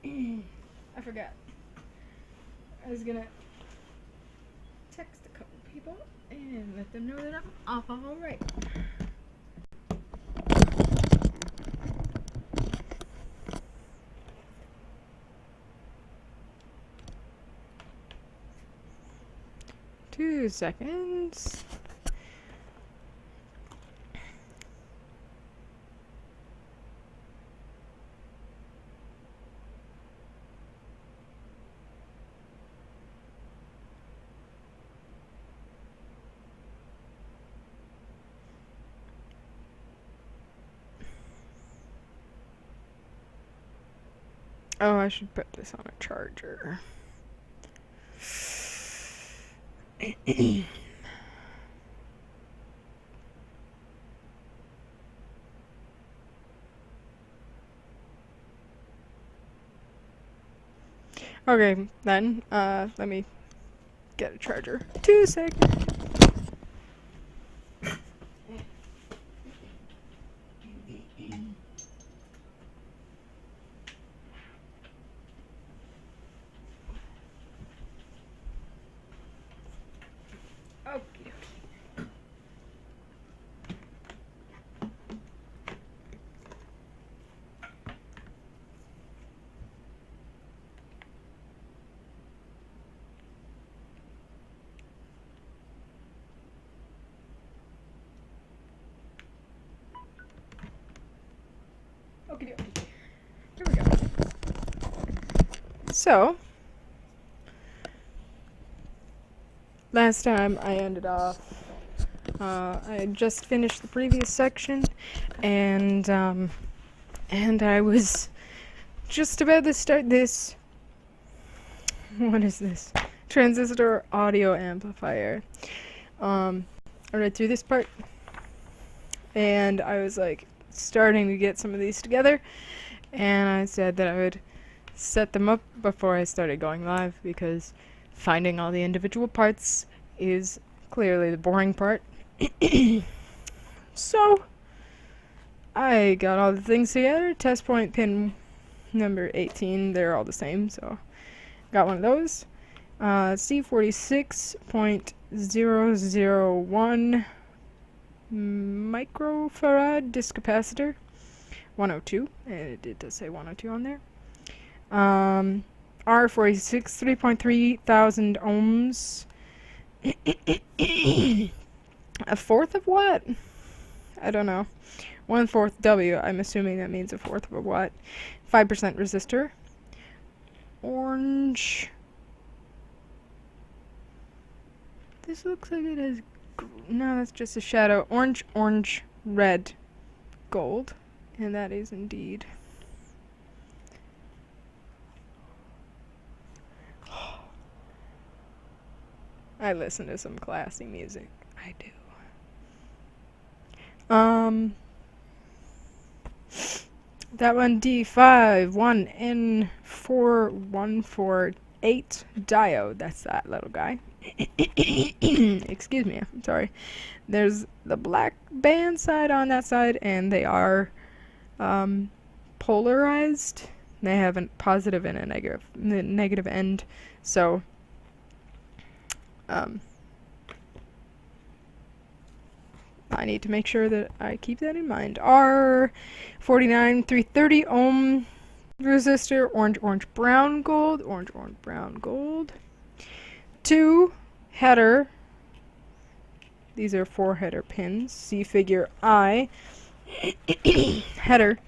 I forgot. I was gonna text a couple people and let them know that I'm all right. Two seconds. Oh, I should put this on a charger. Okay, then, let me get a charger. 2 seconds. Okay. Okay. Here we go. So, last time I ended off, I had just finished the previous section, and I was just about to start this. What is this? Transistor audio amplifier. I read through this part, and I was like starting to get some of these together, and I said that I would set them up before I started going live, because finding all the individual parts is clearly the boring part. So I got all the things together. Test point pin number 18, they're all the same, so got one of those. C46.001 microfarad disc capacitor, 102, and it does say 102 on there. R46, 3.3 thousand ohms. A fourth of watt? I don't know. 1/4 W, I'm assuming that means a fourth of a watt. 5% resistor. Orange. This looks like it has... No, that's just a shadow. Orange, orange, red, gold. And that is indeed... I listen to some classy music. I do. That one D5-1N4148 diode. That's that little guy. Excuse me, I'm sorry. There's the black band side on that side, and they are polarized. They have a positive and a negative end. So I need to make sure that I keep that in mind. R49 330 ohm resistor, orange, orange, brown, gold, orange, orange, brown, gold. 2 header. These are 4 header pins. See figure I. Header.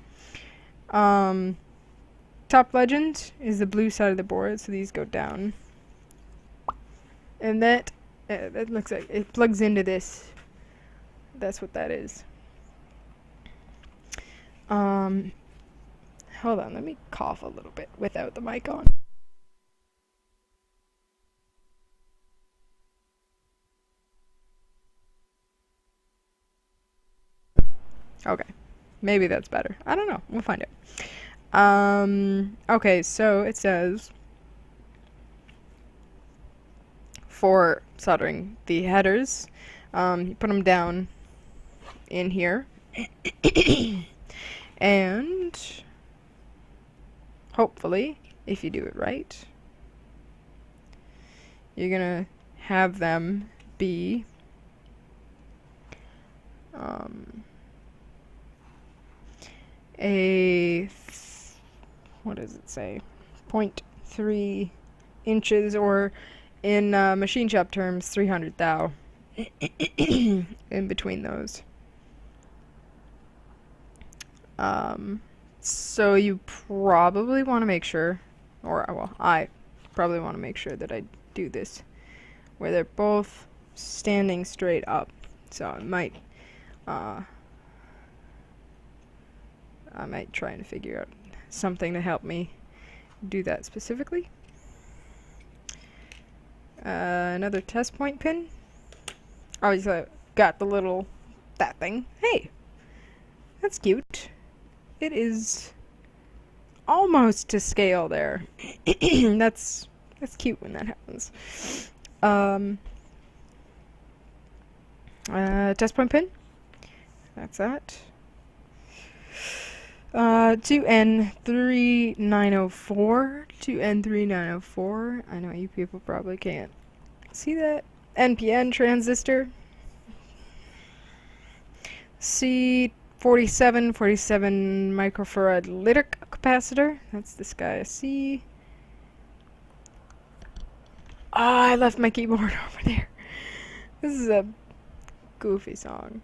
Top legend is the blue side of the board, so these go down. And that looks like it plugs into this. That's what that is. Hold on, let me cough a little bit without the mic on. Okay, maybe that's better. I don't know. We'll find out. Okay, so it says for soldering the headers, you put them down in here, and hopefully, if you do it right, you're gonna have them be what does it say? 0.3 inches, or in machine shop terms, 300 thou in between those. So you probably want to make sure, or well, I probably want to make sure that I do this where they're both standing straight up. So I might try and figure out something to help me do that specifically. Another test point pin. Obviously, I got the little, that thing. Hey, that's cute. It is almost to scale there. That's cute when that happens. Test point pin. That's that. 2N3904. 2N3904. I know you people probably can't see that. NPN transistor. C47 microfarad lytic capacitor. That's this guy. C. Ah, I left my keyboard over there. This is a goofy song.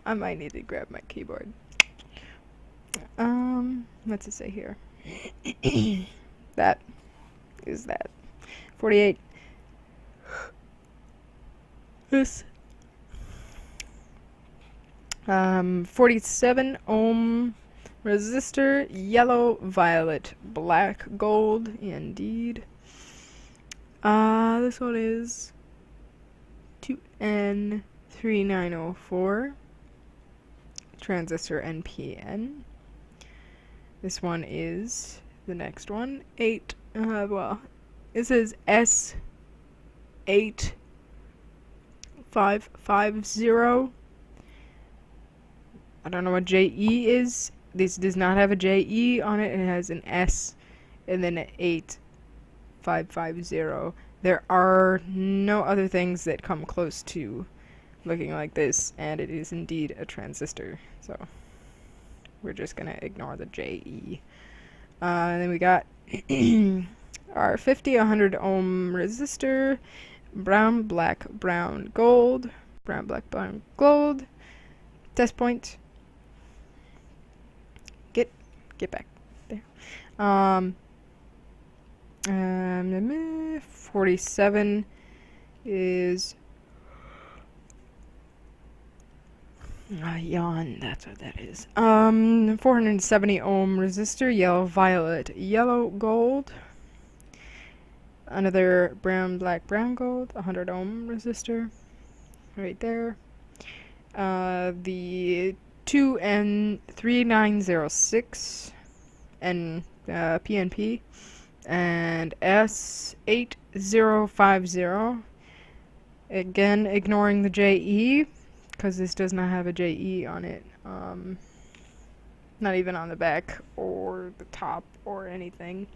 I might need to grab my keyboard. What's it say here? That is that. 48. This. 47 ohm resistor, yellow, violet, black, gold, indeed. This one is 2N3904, transistor NPN. This one is the next one, it says S8550. I don't know what JE is. This does not have a JE on it. It has an S and then an 8550. There are no other things that come close to looking like this, and it is indeed a transistor. So we're just going to ignore the JE. And then we got our 100 ohm resistor, brown, black, brown, gold, brown, black, brown, gold. Test point. Get back there. 47 is yawn. That's what that is. 470 ohm resistor, yellow, violet, yellow, gold. Another brown, black, brown, gold. 100 ohm resistor, right there. The 2N3906 and PNP and S8050. Again, ignoring the JE because this does not have a JE on it. Not even on the back or the top or anything.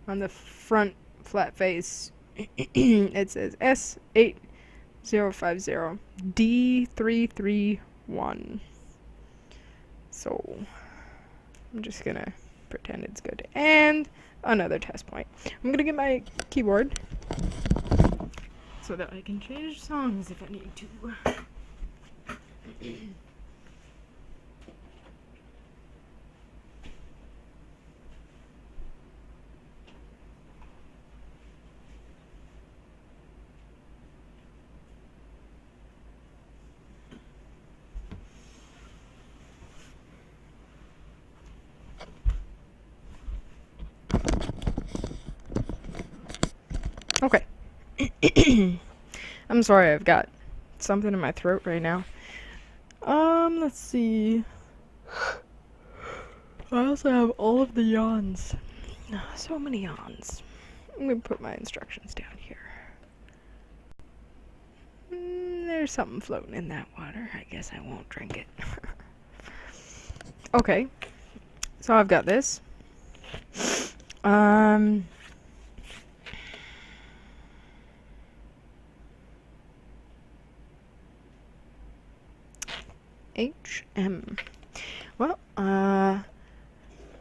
On the front flat face, it says S8050 D331. So I'm just gonna pretend it's good. And another test point. I'm gonna get my keyboard so that I can change songs if I need to. Okay. I'm sorry, I've got something in my throat right now. Let's see. I also have all of the yawns. So many yawns. I'm gonna put my instructions down here. There's something floating in that water. I guess I won't drink it. Okay. So I've got this. HM. Well,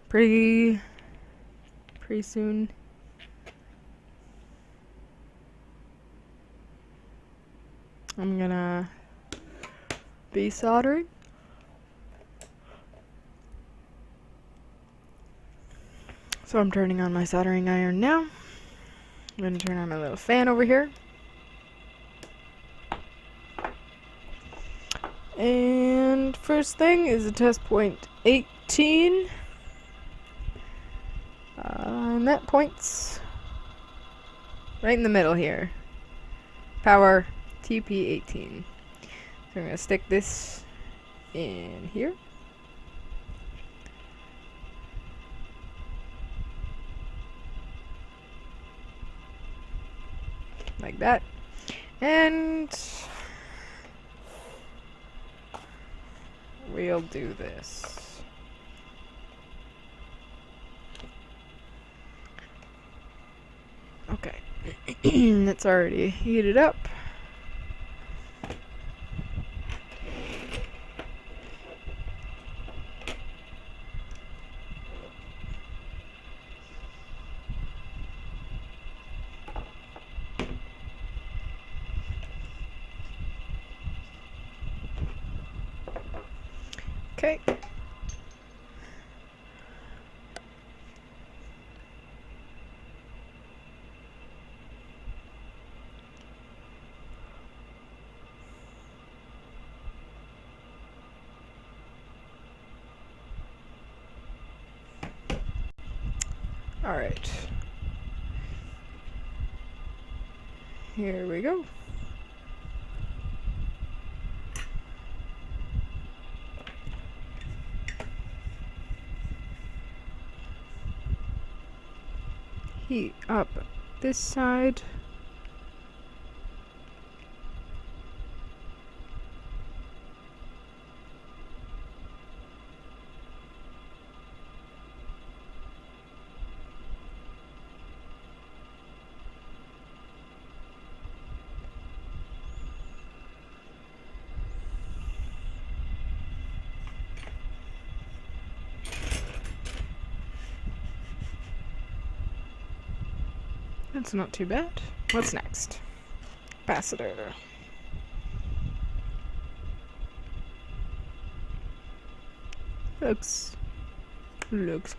pretty soon. I'm gonna be soldering. So I'm turning on my soldering iron now. I'm gonna turn on my little fan over here. And first thing is a test point 18. And that points right in the middle here. Power TP18. So I'm going to stick this in here. Like that. And we'll do this. Okay. It's already heated up. Okay. All right. Here we go. Heat up this side. That's not too bad. What's next? Capacitor. Looks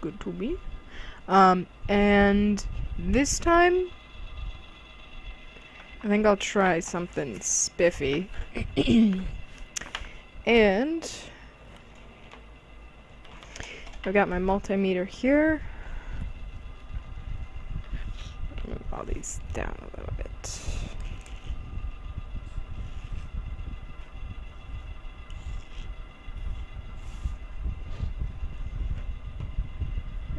good to me. And this time I think I'll try something spiffy. And I've got my multimeter here. Move all these down a little bit.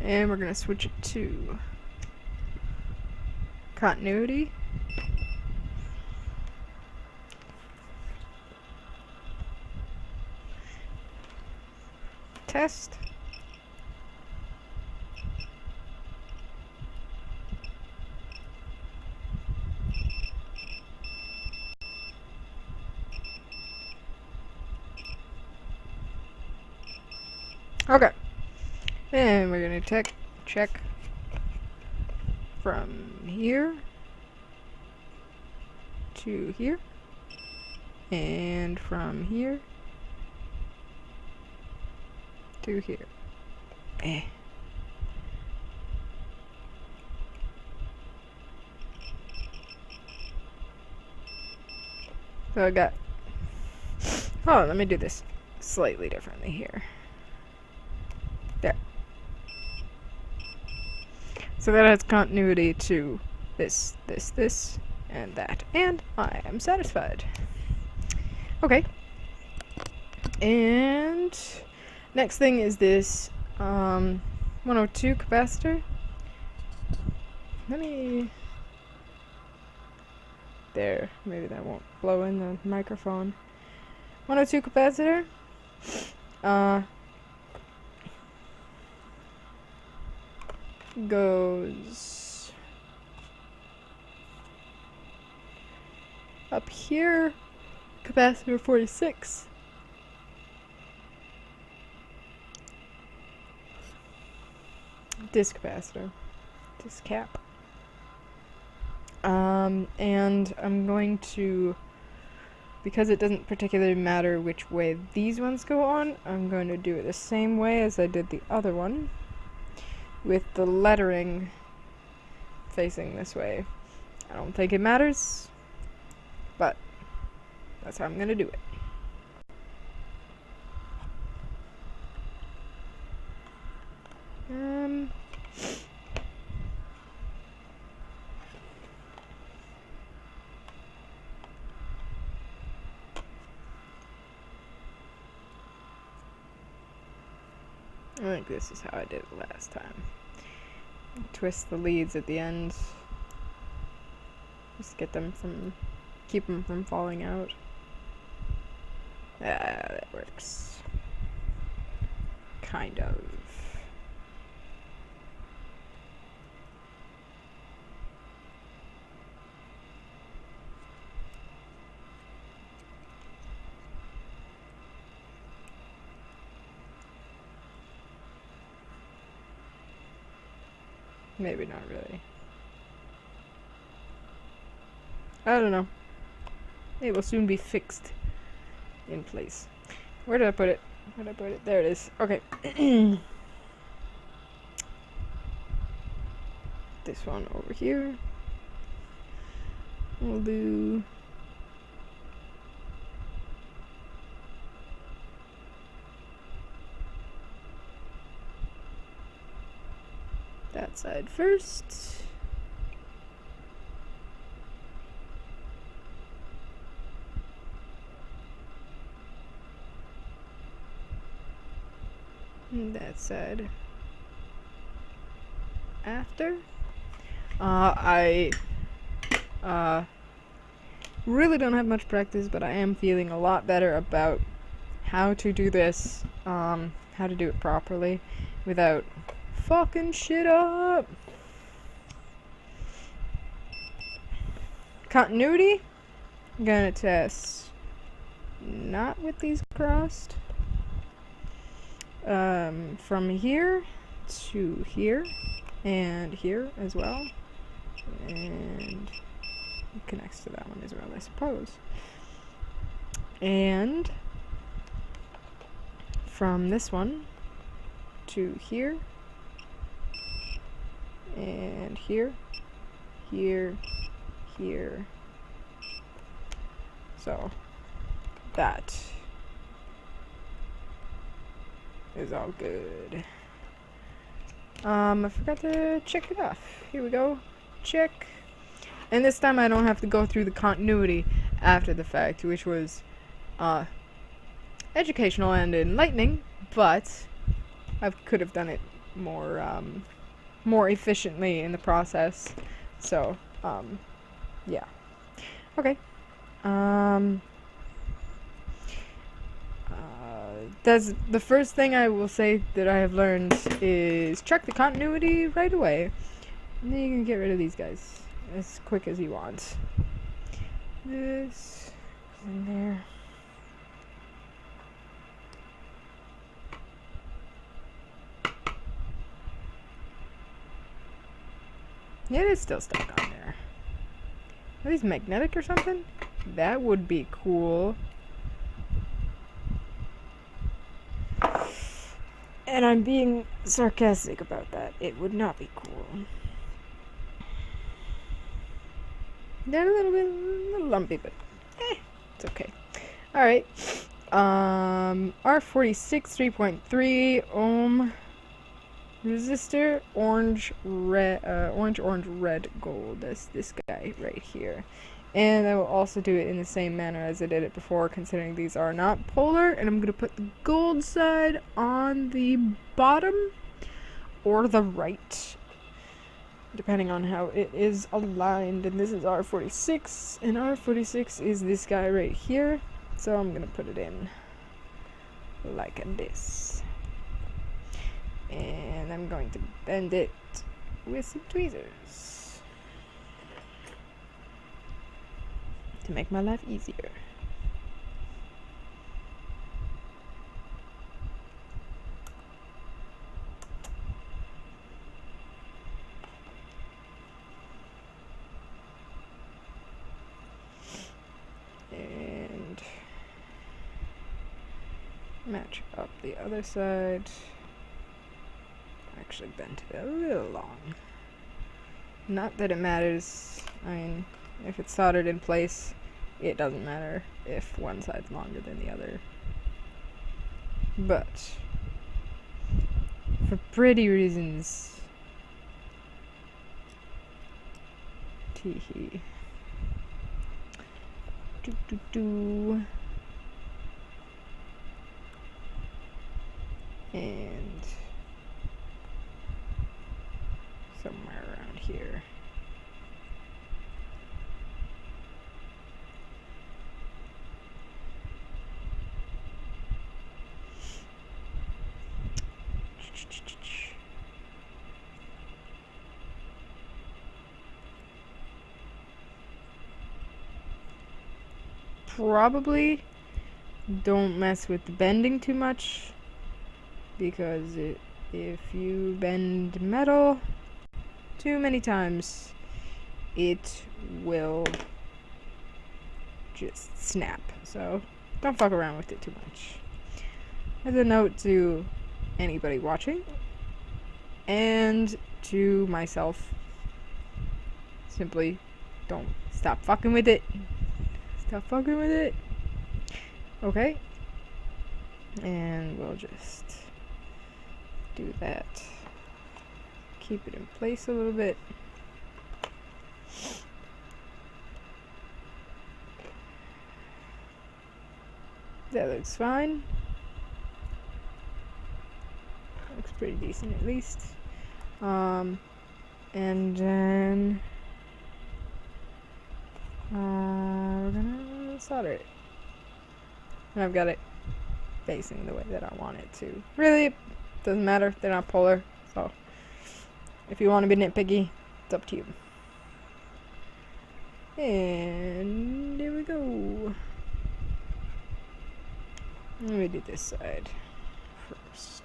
And we're going to switch it to continuity. Test. Okay. And we're going to check from here to here, and from here to here. So I got, oh, let me do this slightly differently here. There. So that has continuity to this, and that. And I am satisfied. Okay. And next thing is this 102 capacitor. Let me... There. Maybe that won't blow in the microphone. 102 capacitor. goes up here, capacitor 46. This capacitor, this cap. And I'm going to, because it doesn't particularly matter which way these ones go on, I'm going to do it the same way as I did the other one, with the lettering facing this way. I don't think it matters, but that's how I'm going to do it. I think this is how I did it last time. Twist the leads at the end. Just get them from, keep them from falling out. That works. Kind of. Maybe not really. I don't know. It will soon be fixed in place. Where did I put it? Where did I put it? There it is. Okay. This one over here. We'll do that side first. And that side after. I really don't have much practice, but I am feeling a lot better about how to do this, how to do it properly without fucking shit up. Continuity, I'm gonna test not with these crossed. From here to here and here as well, and it connects to that one as well, I suppose. And from this one to here and here, here, here. So that is all good. I forgot to check it off. Here we go. Check. And this time I don't have to go through the continuity after the fact, which was educational and enlightening, but I could have done it more more efficiently in the process. So, yeah. Okay. That's the first thing I will say that I have learned is check the continuity right away. And then you can get rid of these guys as quick as you want. This is in there. Yeah, it is still stuck on there. Are these magnetic or something? That would be cool. And I'm being sarcastic about that. It would not be cool. They're a little lumpy, but it's okay. Alright. R46 3.3 ohm resistor, orange, red, gold. That's this guy right here. And I will also do it in the same manner as I did it before, considering these are not polar. And I'm going to put the gold side on the bottom or the right, depending on how it is aligned. And this is R46, and R46 is this guy right here. So I'm going to put it in like this. And I'm going to bend it with some tweezers to make my life easier. And match up the other side. Actually bent it a little long. Not that it matters. I mean, if it's soldered in place, it doesn't matter if one side's longer than the other. But for pretty reasons, teehee. And somewhere around here. Probably don't mess with the bending too much, because if you bend metal too many times, it will just snap. So don't fuck around with it too much. As a note to anybody watching, and to myself, simply don't stop fucking with it. Stop fucking with it. Okay. And we'll just do that. Keep it in place a little bit. That looks fine. Looks pretty decent at least. And then we're gonna solder it. And I've got it facing the way that I want it to. Really, it doesn't matter. They're not polar. So if you want to be nitpicky, it's up to you. And there we go. Let me do this side first.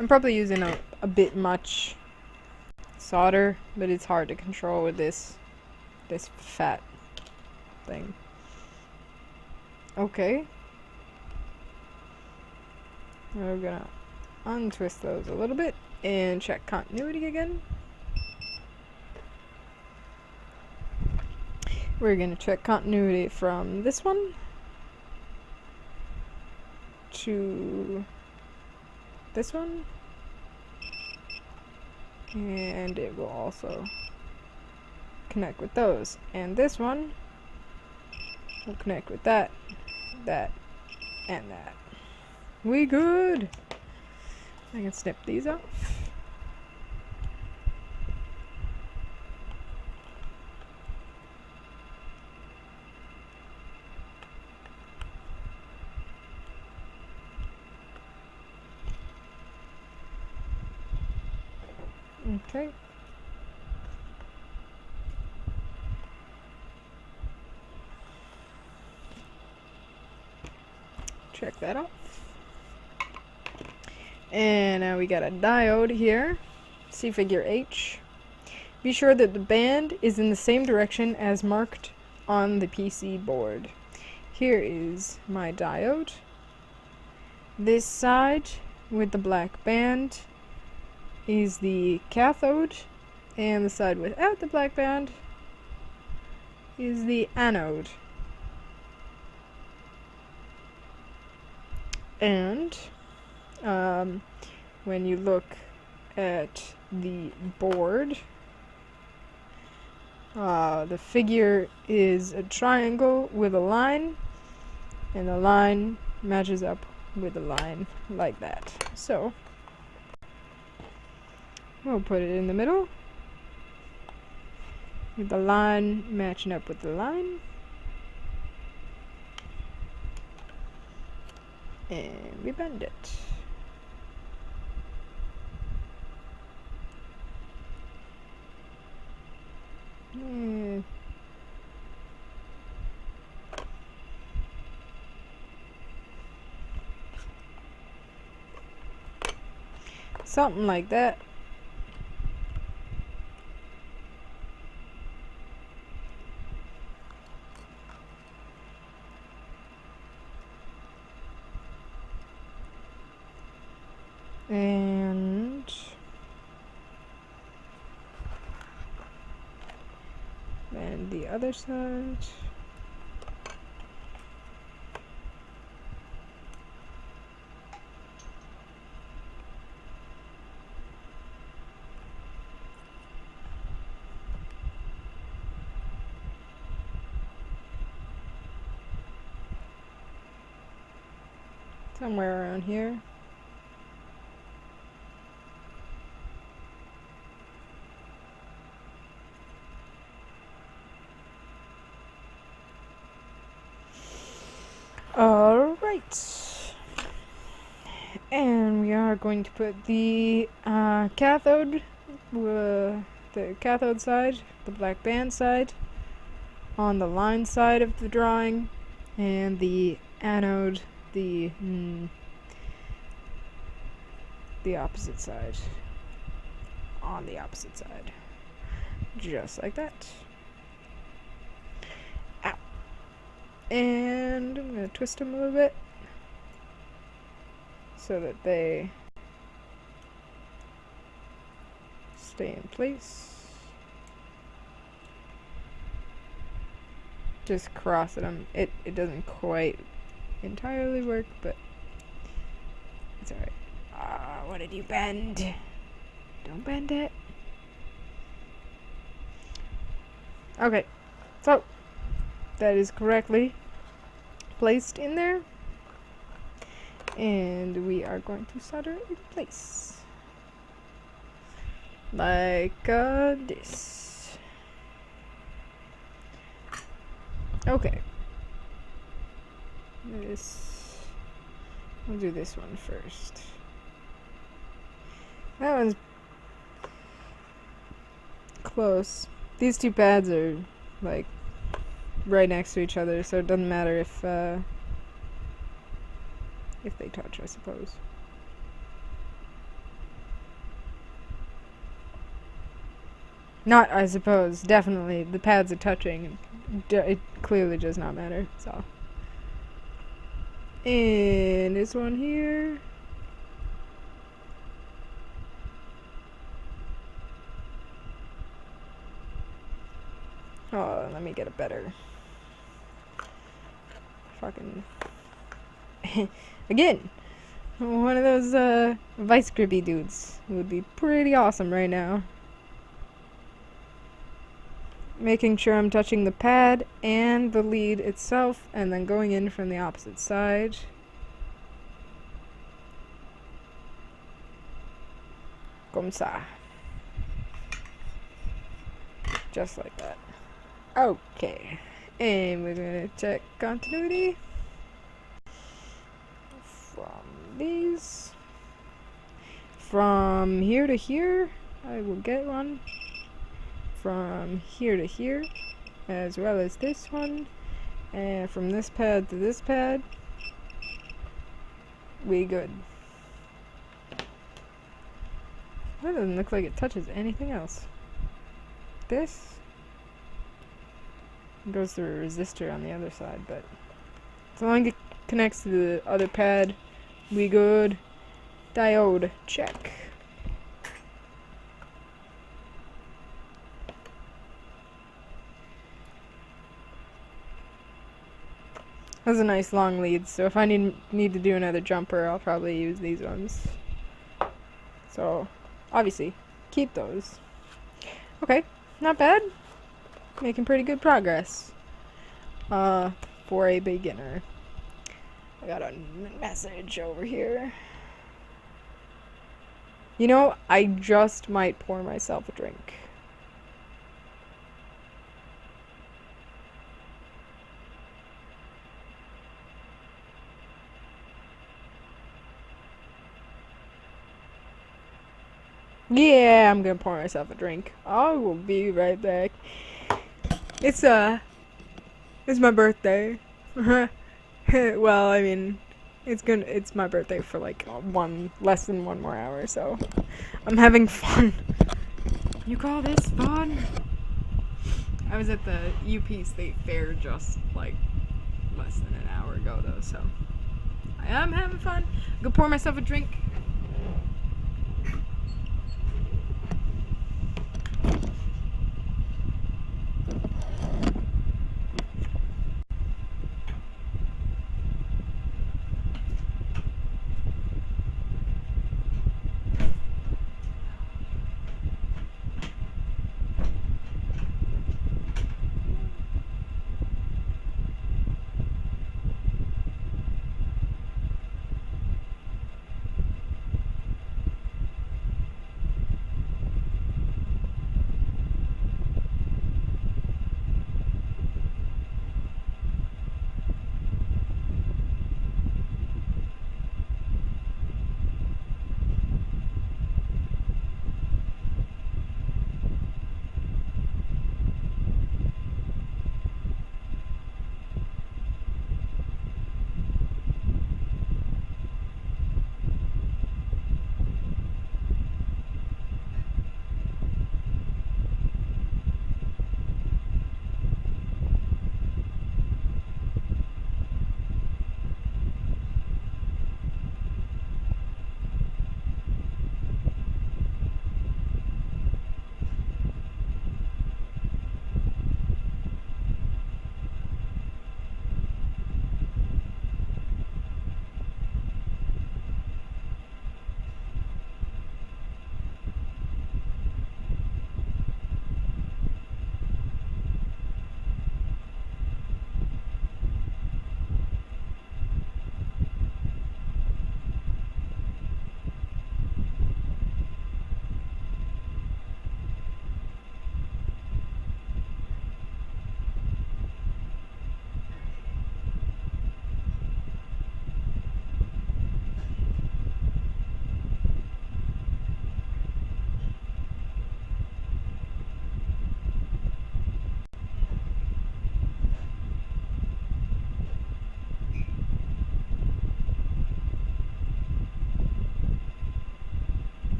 I'm probably using a bit much solder, but it's hard to control with this fat thing. Okay. We're gonna untwist those a little bit and check continuity again. We're gonna check continuity from this one to this one, and it will also connect with those, and this one will connect with that, that, and that. We good. I can snip these off. Okay. Check that off. And now we got a diode here. See figure H. Be sure that the band is in the same direction as marked on the PC board. Here is my diode. This side with the black band is the cathode, and the side without the black band is the anode. And when you look at the board, the figure is a triangle with a line, and the line matches up with a line like that. So we'll put it in the middle with the line matching up with the line, and we bend it. Something like that. And then the other side. Somewhere around here. Alright. And we are going to put the cathode, the cathode side, the black band side, on the line side of the drawing, and the anode, the opposite side, on the opposite side. Just like that. Ow. And I'm going to twist them a little bit so that they stay in place. Just cross them. It doesn't quite entirely work, but it's alright. What did you bend? Don't bend it. Okay, so that is correctly placed in there, and we are going to solder it in place like this. Okay, we'll do this one first. That one's close. These two pads are like right next to each other, so it doesn't matter if they touch, I suppose. Not, I suppose, definitely. The pads are touching. It clearly does not matter, so. And this one here. Oh, let me get a better fucking again, one of those vice grippy dudes would be pretty awesome right now. Making sure I'm touching the pad and the lead itself, and then going in from the opposite side. Comme ça. Just like that. Okay, and we're gonna check continuity from these. From here to here, I will get one. From here to here, as well as this one. And from this pad to this pad, we good. That doesn't look like it touches anything else. This goes through a resistor on the other side, but as long as it connects to the other pad, we good. Diode, check. Has a nice long lead, so if I need to do another jumper, I'll probably use these ones. So, obviously, keep those. Okay, not bad. Making pretty good progress. For a beginner. I got a message over here. You know, I just might pour myself a drink. Yeah, I'm gonna pour myself a drink. I will be right back. It's my birthday. Well, I mean, it's my birthday for like less than 1 more hour, so I'm having fun. You call this fun? I was at the UP State Fair just like less than an hour ago though, so I am having fun. I'm gonna pour myself a drink.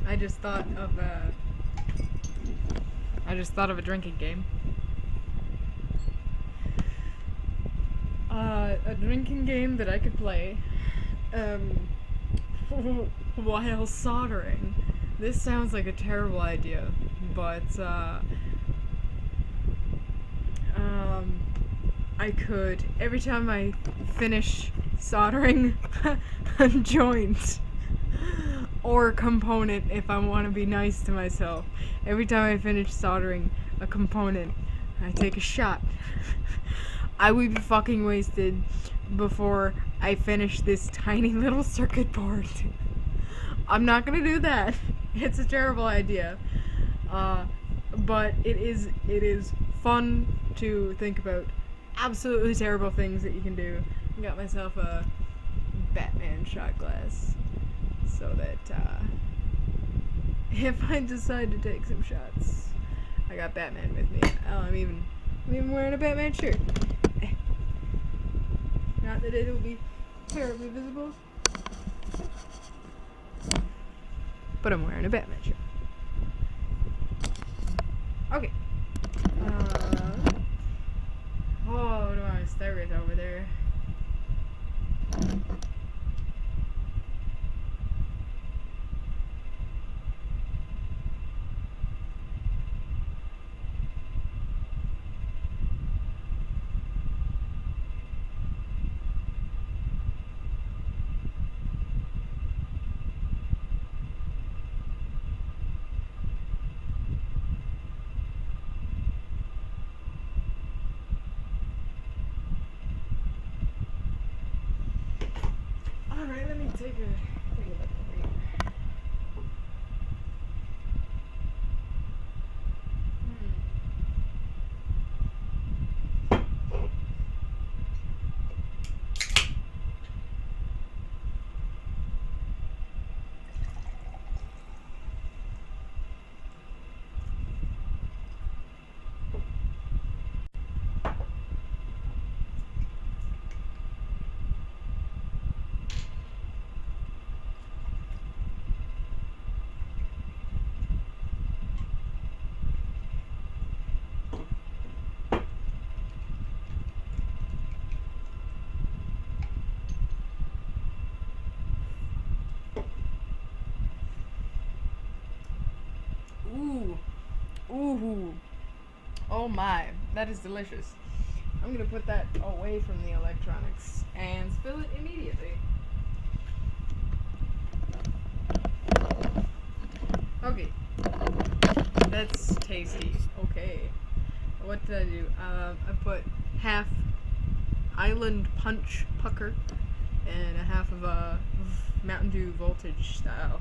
I just thought of a drinking game. A drinking game that I could play while soldering. This sounds like a terrible idea, but, I could, every time I finish soldering a joint or a component, if I want to be nice to myself, every time I finish soldering a component, I take a shot. I would be fucking wasted before I finish this tiny little circuit board. I'm not gonna do that. It's a terrible idea. But it is fun to think about absolutely terrible things that you can do. I got myself a Batman shot glass so that if I decide to take some shots, I got Batman with me. Oh, I'm even wearing a Batman shirt. Not that it'll be terribly visible, but I'm wearing a Batman shirt. Okay. Oh, do I want to start with over there? Alright, let me take a look over here. Ooh. Oh my, that is delicious. I'm gonna put that away from the electronics and spill it immediately. Okay. That's tasty. Okay. What did I do? I put half Island Punch Pucker and a half of a Mountain Dew Voltage style.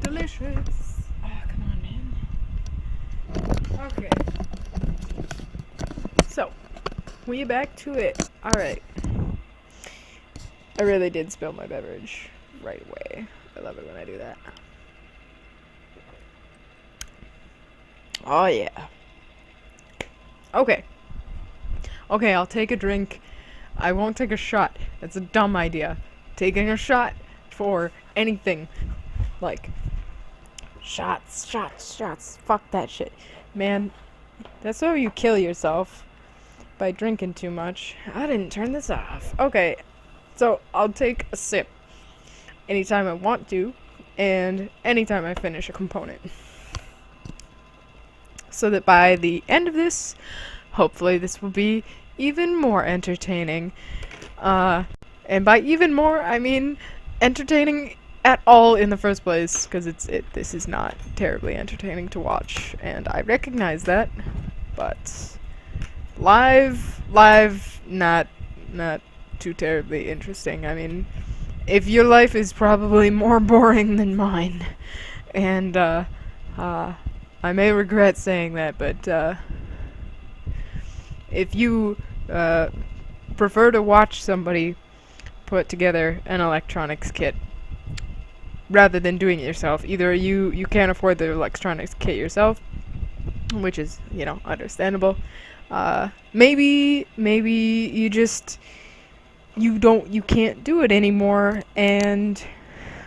Delicious. Oh, come on, man. Okay. So, we back to it. Alright. I really did spill my beverage right away. I love it when I do that. Oh, yeah. Okay. Okay, I'll take a drink. I won't take a shot. That's a dumb idea. Taking a shot for anything. Like, shots. Fuck that shit. Man, that's how you kill yourself. By drinking too much. I didn't turn this off. Okay, so I'll take a sip anytime I want to, and anytime I finish a component. So that by the end of this, hopefully this will be even more entertaining. And by even more, I mean entertaining at all in the first place, because this is not terribly entertaining to watch, and I recognize that, but live, not too terribly interesting. I mean, if your life is probably more boring than mine, and I may regret saying that, but if you prefer to watch somebody put together an electronics kit rather than doing it yourself, either you can't afford the electronics kit yourself, which is, understandable. Maybe you can't do it anymore, and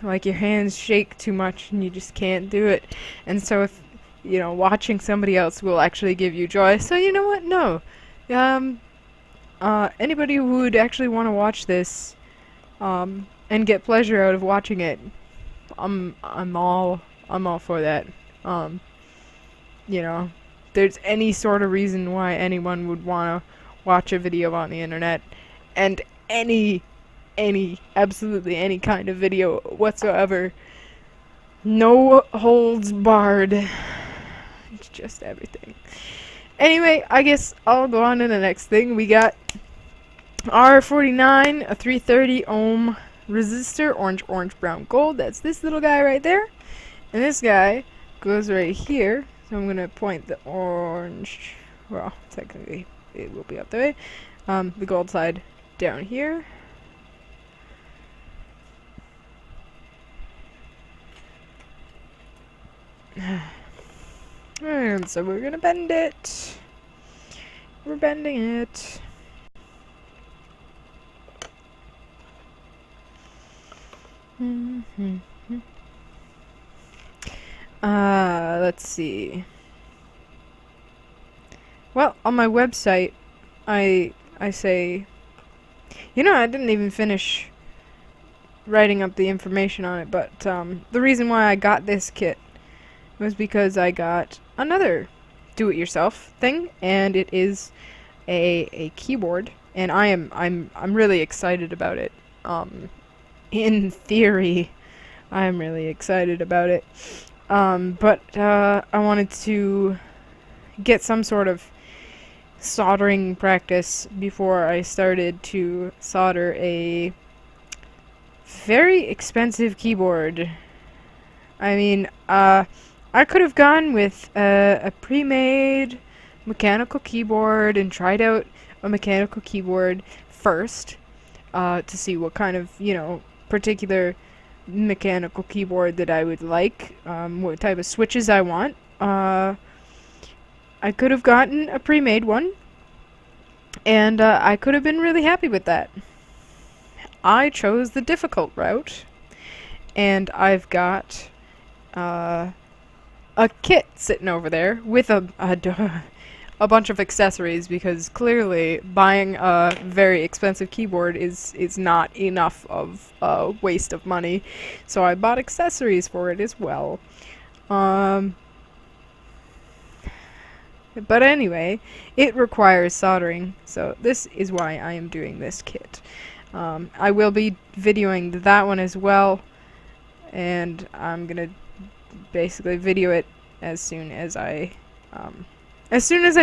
like your hands shake too much and you just can't do it. And so if watching somebody else will actually give you joy, so you know what? No, Um, anybody who would actually want to watch this, and get pleasure out of watching it, I'm all for that. Um, you know, there's any sort of reason why anyone would want to watch a video on the internet, and absolutely any kind of video whatsoever. No holds barred. It's just everything. Anyway, I guess I'll go on to the next thing. We got R49, a 330 ohm resistor, orange, brown, gold. That's this little guy right there. And this guy goes right here. So I'm going to point the orange, well, technically it will be up the way, the gold side down here. And so we're going to bend it. We're bending it. Let's see. Well, on my website, I say, you know, I didn't even finish writing up the information on it, but the reason why I got this kit was because I got another do-it-yourself thing, and it is a keyboard, and I'm really excited about it. In theory, I'm really excited about it. But I wanted to get some sort of soldering practice before I started to solder a very expensive keyboard. I mean, I could have gone with a pre-made mechanical keyboard and tried out a mechanical keyboard first to see what kind of, you know, particular mechanical keyboard that I would like, what type of switches I want. I could have gotten a pre-made one, and I could have been really happy with that. I chose the difficult route, and I've got a kit sitting over there with a bunch of accessories, because clearly buying a very expensive keyboard is not enough of a waste of money. So I bought accessories for it as well. But anyway, it requires soldering, so this is why I am doing this kit. I will be videoing that one as well, and I'm gonna basically video it as soon as I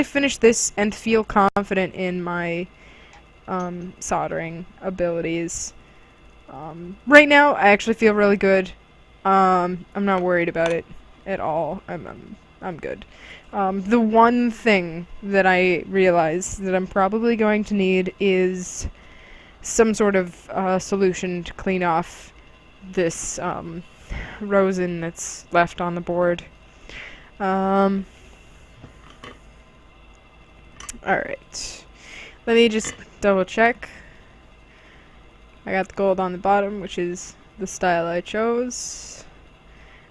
finish this and feel confident in my soldering abilities. Right now, I actually feel really good. I'm not worried about it at all. I'm good. The one thing that I realize that I'm probably going to need is some sort of solution to clean off this rosin that's left on the board. Alright. Let me just double check. I got the gold on the bottom, which is the style I chose.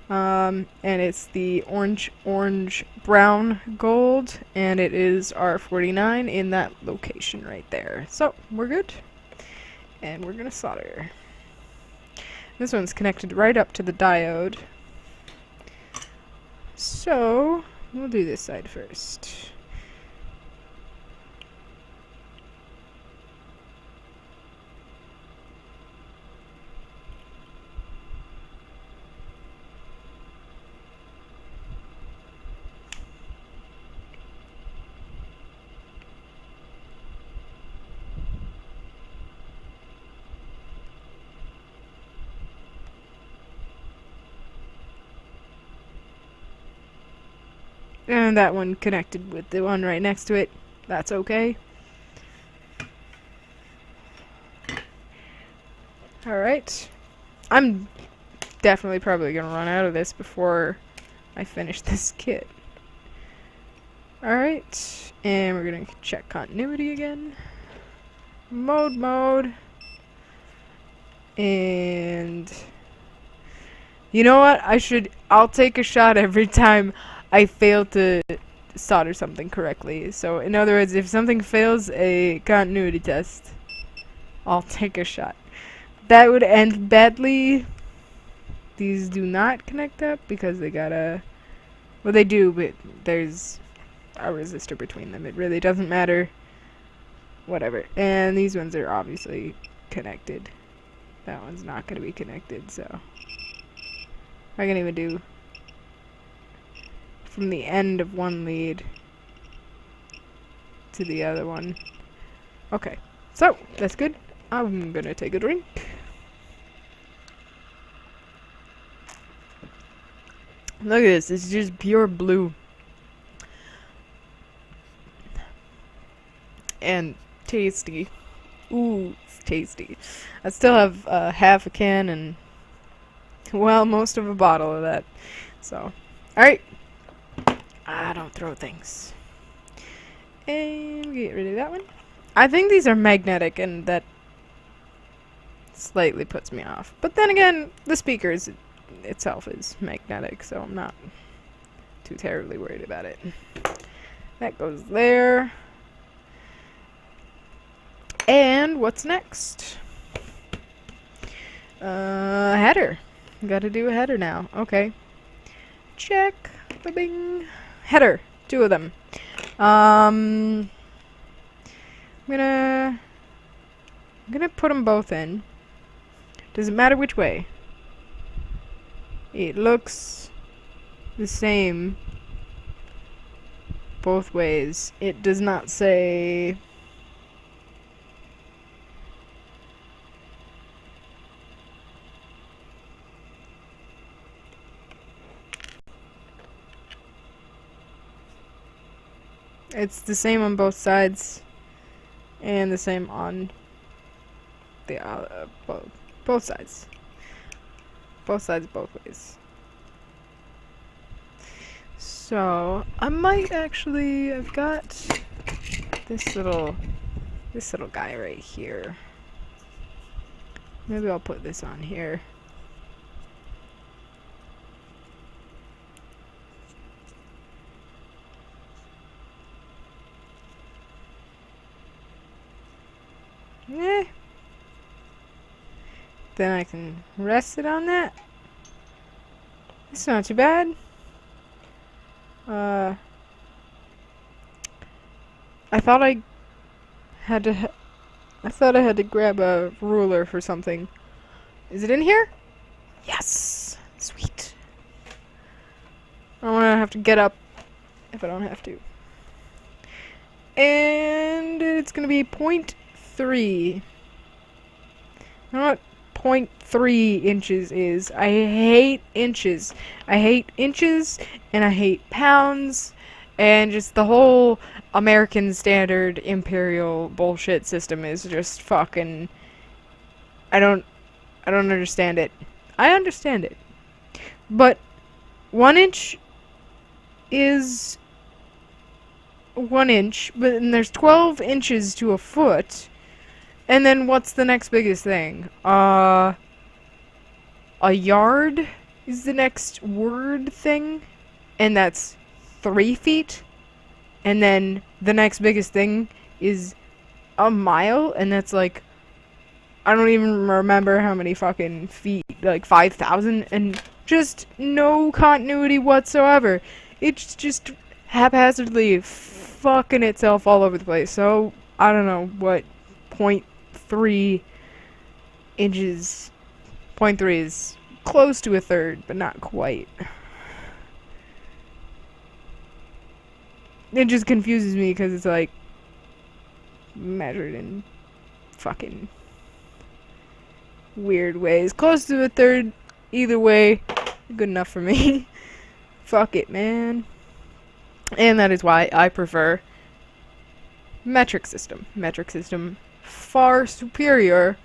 And it's the orange brown gold, and it is R49 in that location right there. So we're good, and we're gonna solder. This one's connected right up to the diode, so we'll do this side first. And that one connected with the one right next to it. That's okay. Alright. I'm definitely probably gonna run out of this before I finish this kit. Alright. And we're gonna check continuity again. Mode. And you know what? I'll take a shot every time I fail to solder something correctly. So in other words, if something fails a continuity test, I'll take a shot. That would end badly. These do not connect up because they gotta... Well, they do, but there's a resistor between them. It really doesn't matter. Whatever. And these ones are obviously connected. That one's not going to be connected, so... I can even do... from the end of one lead to the other one. Okay. So, that's good. I'm gonna take a drink. Look at this. It's just pure blue. And tasty. Ooh, it's tasty. I still have half a can and, well, most of a bottle of that. So, alright. Don't throw things. And get rid of that one. I think these are magnetic, and that slightly puts me off. But then again, the speaker itself is magnetic, so I'm not too terribly worried about it. That goes there. And what's next? Header. Gotta do a header now. Okay. Check. Bing. Header. 2 of them. I'm gonna put them both in. Does it matter which way? It looks the same both ways. It does not say... It's the same on both sides, and the same on the both sides. Both sides, both ways. So I might actually. I've got this little guy right here. Maybe I'll put this on here. Then I can rest it on that. It's not too bad. I thought I had to grab a ruler for something. Is it in here? Yes! Sweet. I don't want to have to get up if I don't have to. And it's gonna be 0.3. You know what 0.3 inches is? I hate inches. I hate inches, and I hate pounds, and just the whole American standard imperial bullshit system is just fucking... I don't understand it. I understand it. But 1 inch is 1 inch, but then there's 12 inches to a foot. And then what's the next biggest thing? A yard is the next word thing, and that's 3 feet. And then the next biggest thing is a mile, and that's like, I don't even remember how many fucking feet, like 5,000, and just no continuity whatsoever. It's just haphazardly fucking itself all over the place. So, I don't know what 0.3 inches. 0.3 is close to a third, but not quite. It just confuses me because it's like measured in fucking weird ways. Close to a third, either way, good enough for me. Fuck it, man. And that is why I prefer metric system. Metric system far superior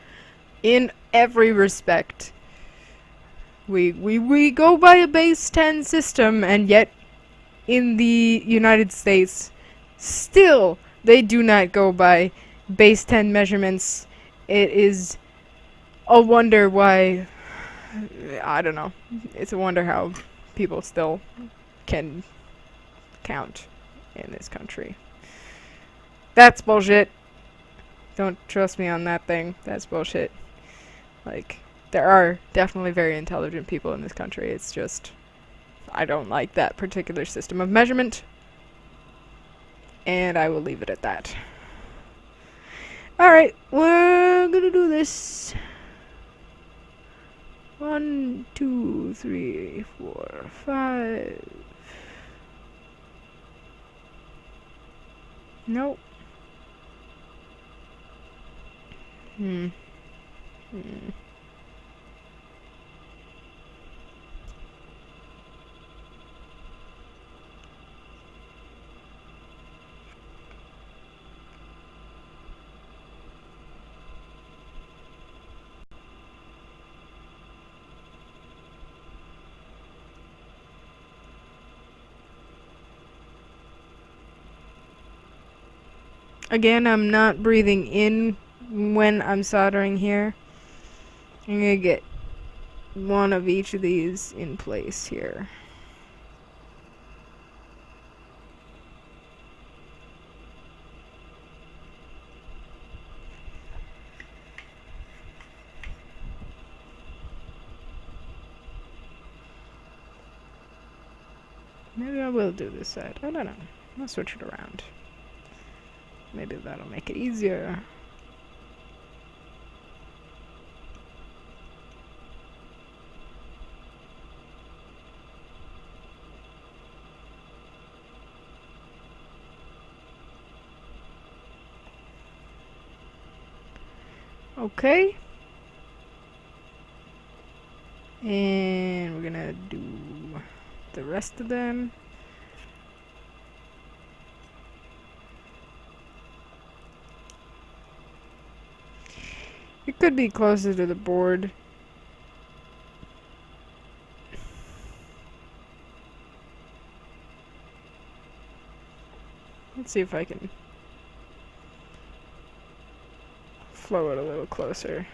in every respect. We go by a base 10 system, and yet in the United States still they do not go by base 10 measurements. It is a wonder why. I don't know. It's a wonder how people still can count in this country. That's bullshit. Don't trust me on that thing. That's bullshit. Like, there are definitely very intelligent people in this country. It's just, I don't like that particular system of measurement. And I will leave it at that. Alright, we're gonna do this. 1, 2, 3, 4, 5. Nope. Again, I'm not breathing in when I'm soldering here. I'm gonna get one of each of these in place here. Maybe I will do this side. I don't know. I'll switch it around. Maybe that'll make it easier. Okay. And we're gonna do the rest of them. It could be closer to the board. Let's see if I can flow it a little closer.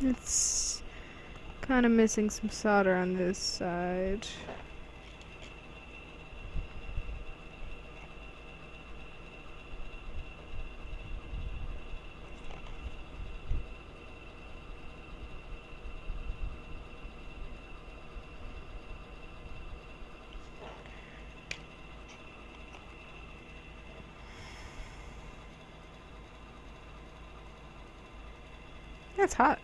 It's kind of missing some solder on this side. That's hot.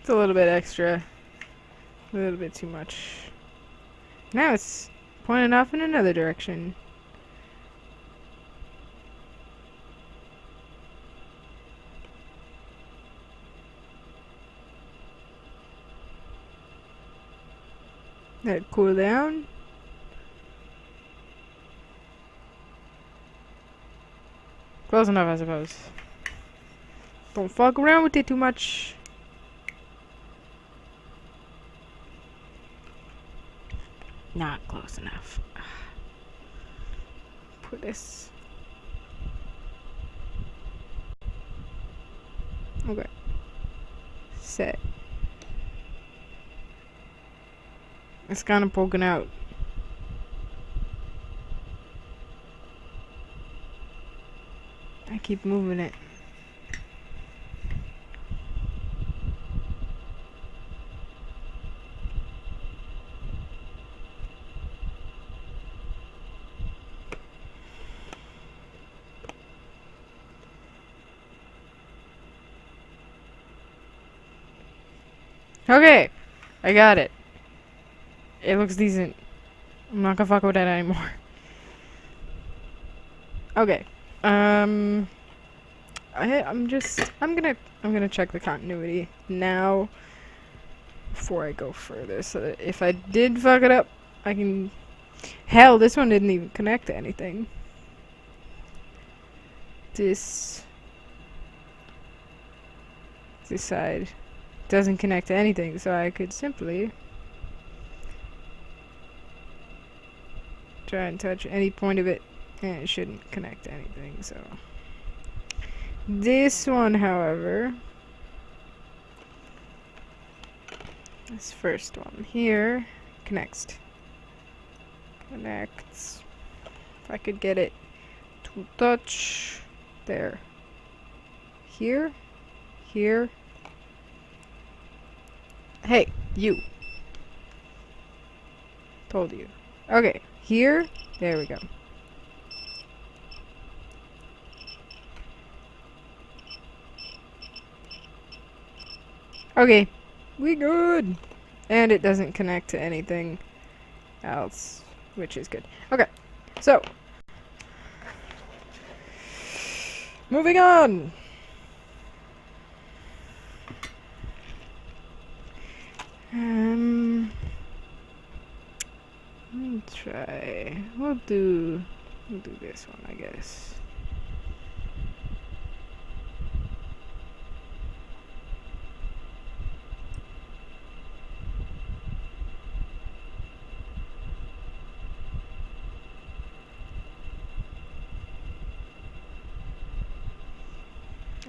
It's a little bit extra. A little bit too much. Now it's pointing off in another direction. Let it cool down. Close enough, I suppose. Don't fuck around with it too much. Not close enough. Put this. Okay. Set. It's kind of poking out. I keep moving it. Okay, I got it. It looks decent. I'm not gonna fuck with that anymore. Okay. I'm gonna check the continuity now before I go further, so that if I did fuck it up, I can. Hell, this one didn't even connect to anything. This side doesn't connect to anything, so I could simply try and touch any point of it, and it shouldn't connect to anything, so. This one, however, this first one here, connects. Connects. If I could get it to touch there. Here. Here. Hey, you. Told you. Okay, here. There we go. Okay, we good. And it doesn't connect to anything else, which is good. Okay, so moving on. Let's try. We'll do this one, I guess.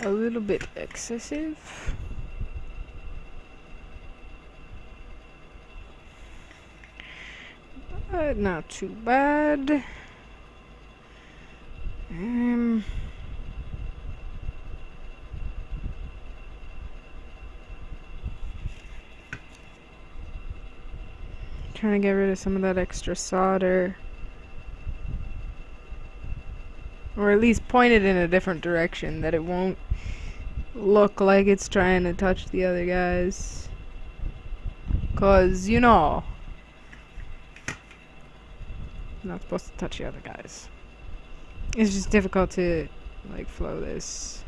A little bit excessive. But not too bad. Trying to get rid of some of that extra solder. Or at least point it in a different direction, that it won't look like it's trying to touch the other guys. 'Cause, you know, I'm not supposed to touch the other guys. It's just difficult to, like, flow this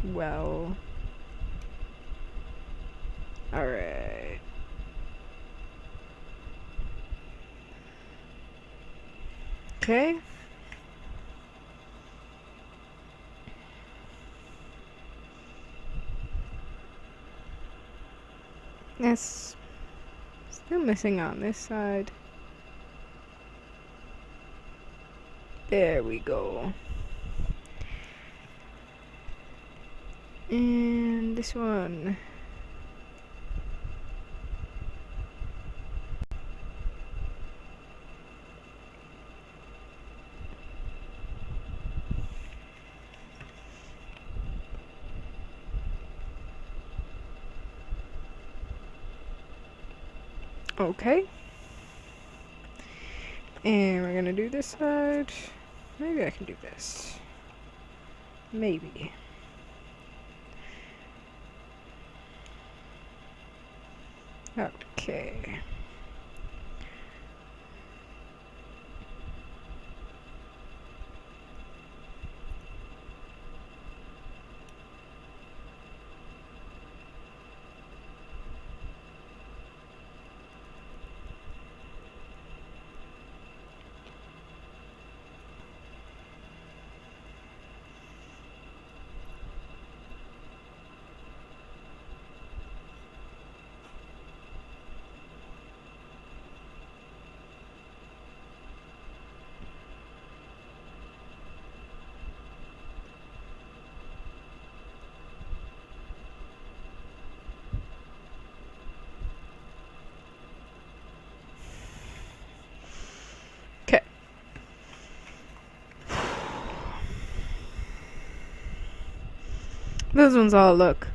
well. Alright. Okay. Yes. Still missing on this side. There we go. And this one. Okay. And we're gonna do this side. Maybe I can do this. Maybe. Okay. Those ones all look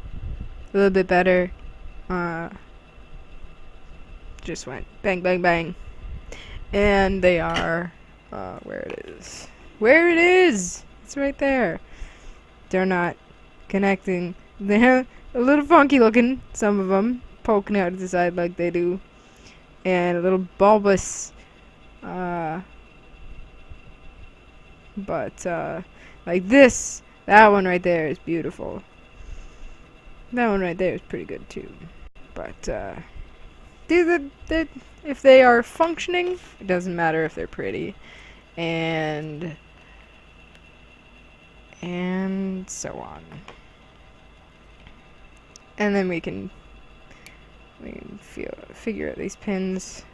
a little bit better. Just went bang, bang, bang. And they are, where it is. Where it is! It's right there. They're not connecting. They're a little funky looking, some of them, poking out to the side like they do. And a little bulbous, but like this, that one right there is beautiful. That one right there is pretty good too. But if they are functioning, it doesn't matter if they're pretty, and so on. And then we can figure out these pins.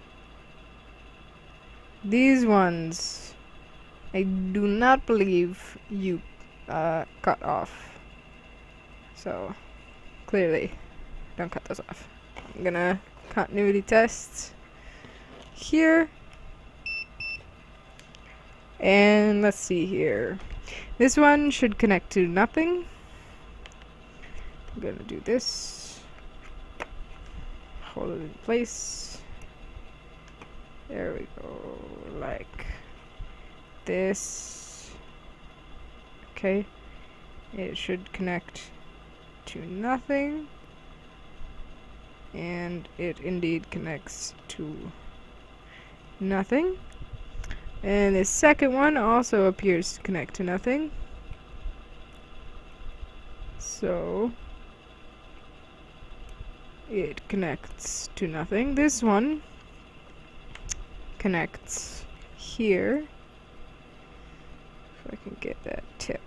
These ones, I do not believe you cut off. So clearly, don't cut those off. I'm gonna continuity test here. And let's see here. This one should connect to nothing. I'm gonna do this. Hold it in place. There we go. Like this. Okay. It should connect to nothing. And it indeed connects to nothing. And the second one also appears to connect to nothing. So it connects to nothing. This one connects here. If I can get that tip.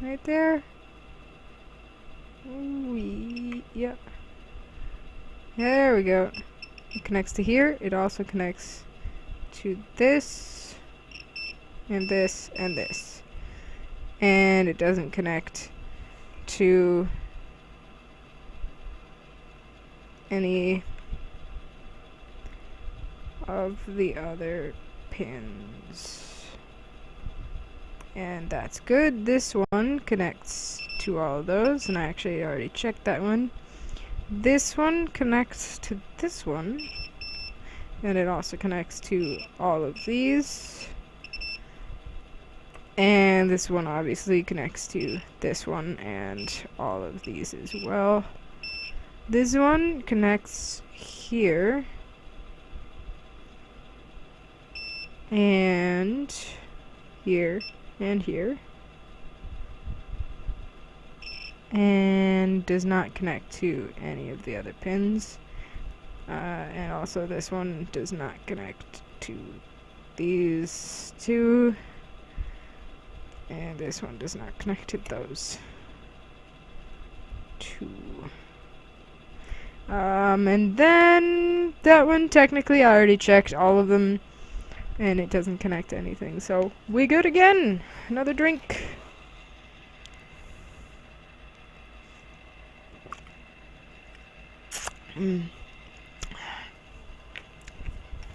Right there. Yep. There we go. It connects to here. It also connects to this, and this, and this. And it doesn't connect to any of the other pins. And that's good. This one connects to all of those, and I actually already checked that one. This one connects to this one, and it also connects to all of these. And this one obviously connects to this one and all of these as well. This one connects here. And here. And here. And does not connect to any of the other pins. And also this one does not connect to these two. And this one does not connect to those two. And then that one, technically I already checked all of them, and it doesn't connect to anything. So we good again. Another drink.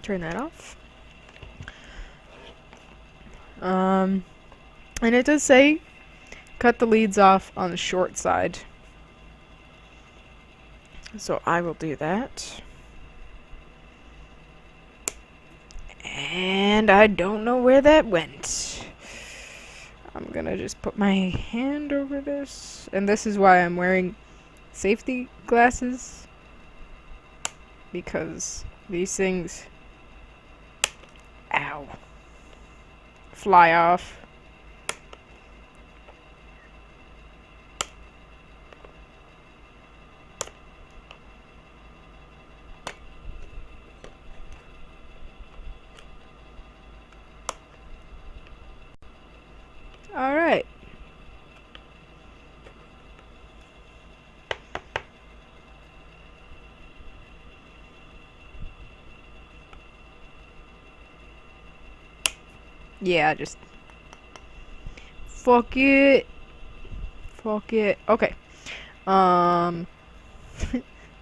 Turn that off. And it does say cut the leads off on the short side. So I will do that. And I don't know where that went. I'm gonna just put my hand over this. And this is why I'm wearing safety glasses. Because these things, ow, fly off. Alright. Yeah, just fuck it. Fuck it. Okay.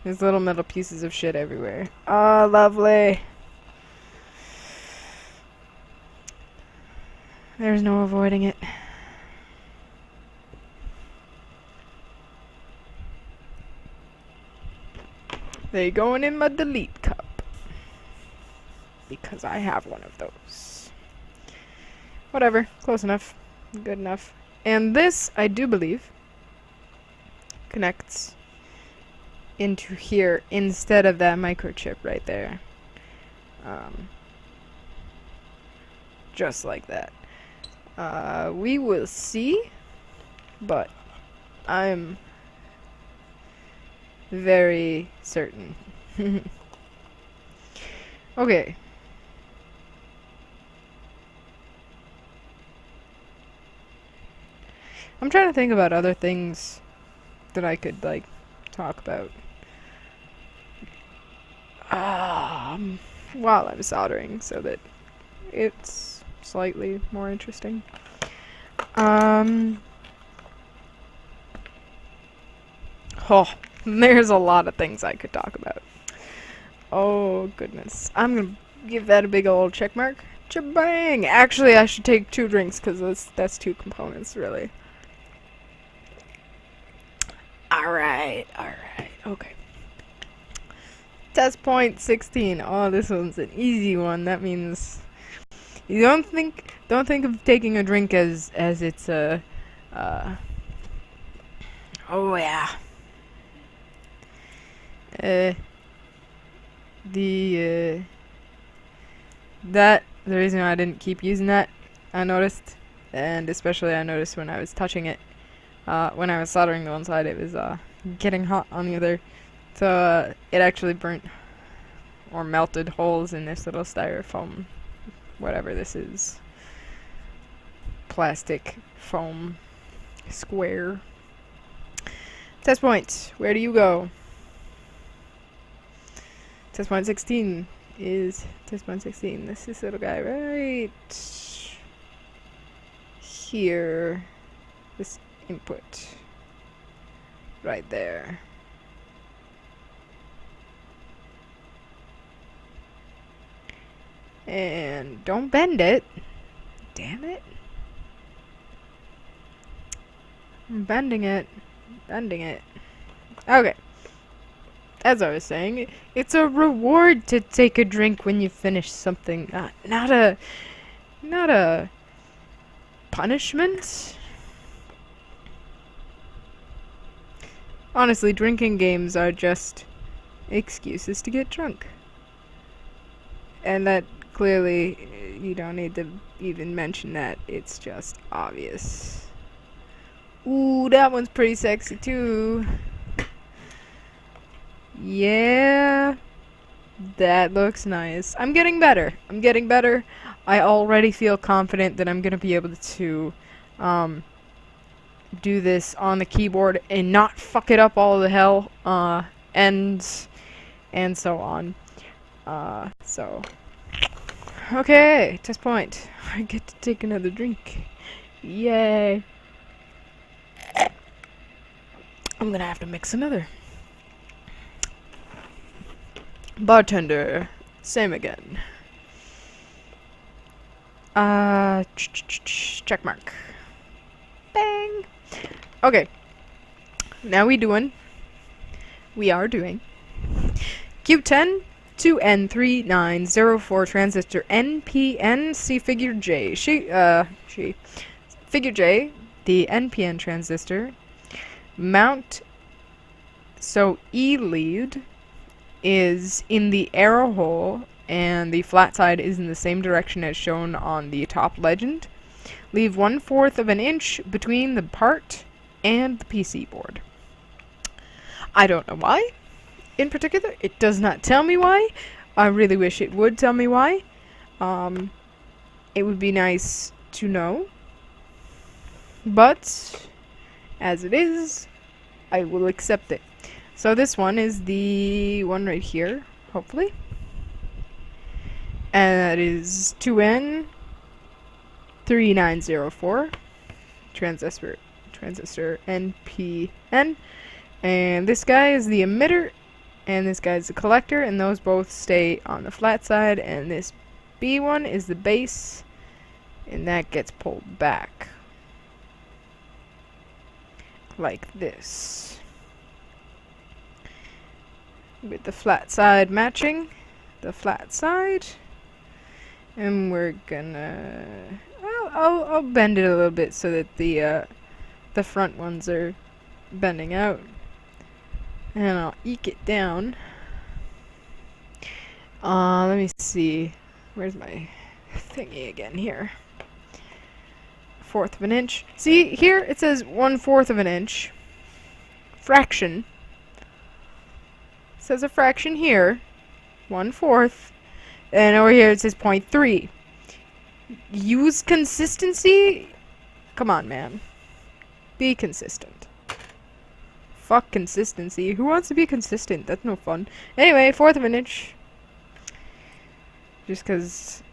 There's little metal pieces of shit everywhere. Oh, lovely. There's no avoiding it. They going in my delete cup. Because I have one of those. Whatever. Close enough. Good enough. And this, I do believe, connects into here instead of that microchip right there. Just like that. We will see, but I'm very certain. Okay. I'm trying to think about other things that I could, like, talk about. While I'm soldering, so that it's slightly more interesting. Oh, there's a lot of things I could talk about. Oh, goodness. I'm gonna give that a big old check mark. Cha-bang! Actually, I should take 2 drinks, because that's 2 components, really. Alright, okay. Test point 16. Oh, this one's an easy one. That means you don't think of taking a drink as it's a oh yeah. The reason I didn't keep using that, I noticed, and especially I noticed when I was touching it, when I was soldering the one side, it was getting hot on the other. So it actually burnt or melted holes in this little styrofoam, whatever this is, plastic foam square. Test point, where do you go? Test point 16 is test point 16. This is this little guy right here. This input right there. And don't bend it. Damn it. I'm bending it. Bending it. Okay. As I was saying, it's a reward to take a drink when you finish something. Not a punishment. Honestly, drinking games are just excuses to get drunk. And that clearly, you don't need to even mention that. It's just obvious. Ooh, that one's pretty sexy too. Yeah. That looks nice. I'm getting better. I already feel confident that I'm gonna be able to do this on the keyboard and not fuck it up all the hell. And so on. So. Okay, test point. I get to take another drink. Yay. I'm gonna have to mix another. Bartender. Same again. Check mark. Bang. Okay. Now we are doing Q10 2N3904 transistor NPN C figure J. Figure J, the NPN transistor. Mount. So E lead is in the arrow hole, and the flat side is in the same direction as shown on the top legend. Leave 1/4 of an inch between the part and the PC board. I don't know why. In particular, it does not tell me why. I really wish it would tell me why. It would be nice to know. But as it is, I will accept it. So this one is the one right here, hopefully. And that is 2N3904 transistor NPN. And this guy is the emitter, and this guy is the collector, and those both stay on the flat side, and this B one is the base, and that gets pulled back like this. with the flat side matching the flat side. And we're gonna... I'll bend it a little bit so that the front ones are bending out. And I'll eke it down. Let me see. Where's my thingy again here? 1/4 of an inch. See, here it says 1/4 of an inch. Fraction. It says a fraction here. 1/4. And over here it says 0.3. Use consistency? Come on, man. Be consistent. Fuck consistency. Who wants to be consistent? That's no fun. Anyway, 1/4 of an inch. Just because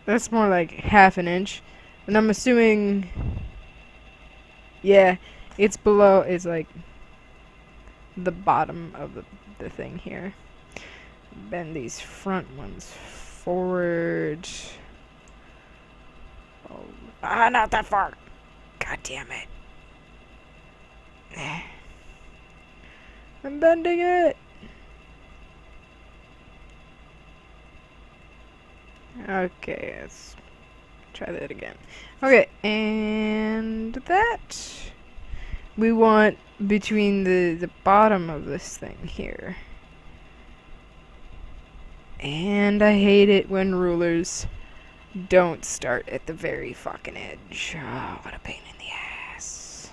that's more like 1/2 an inch. And I'm assuming, yeah, it's below, it's like the bottom of the thing here. Bend these front ones forward. Oh, not that far. God damn it. I'm bending it. Okay, let's try that again. Okay, and that we want between the bottom of this thing here. And I hate it when rulers don't start at the very fucking edge. Oh, what a pain in the ass.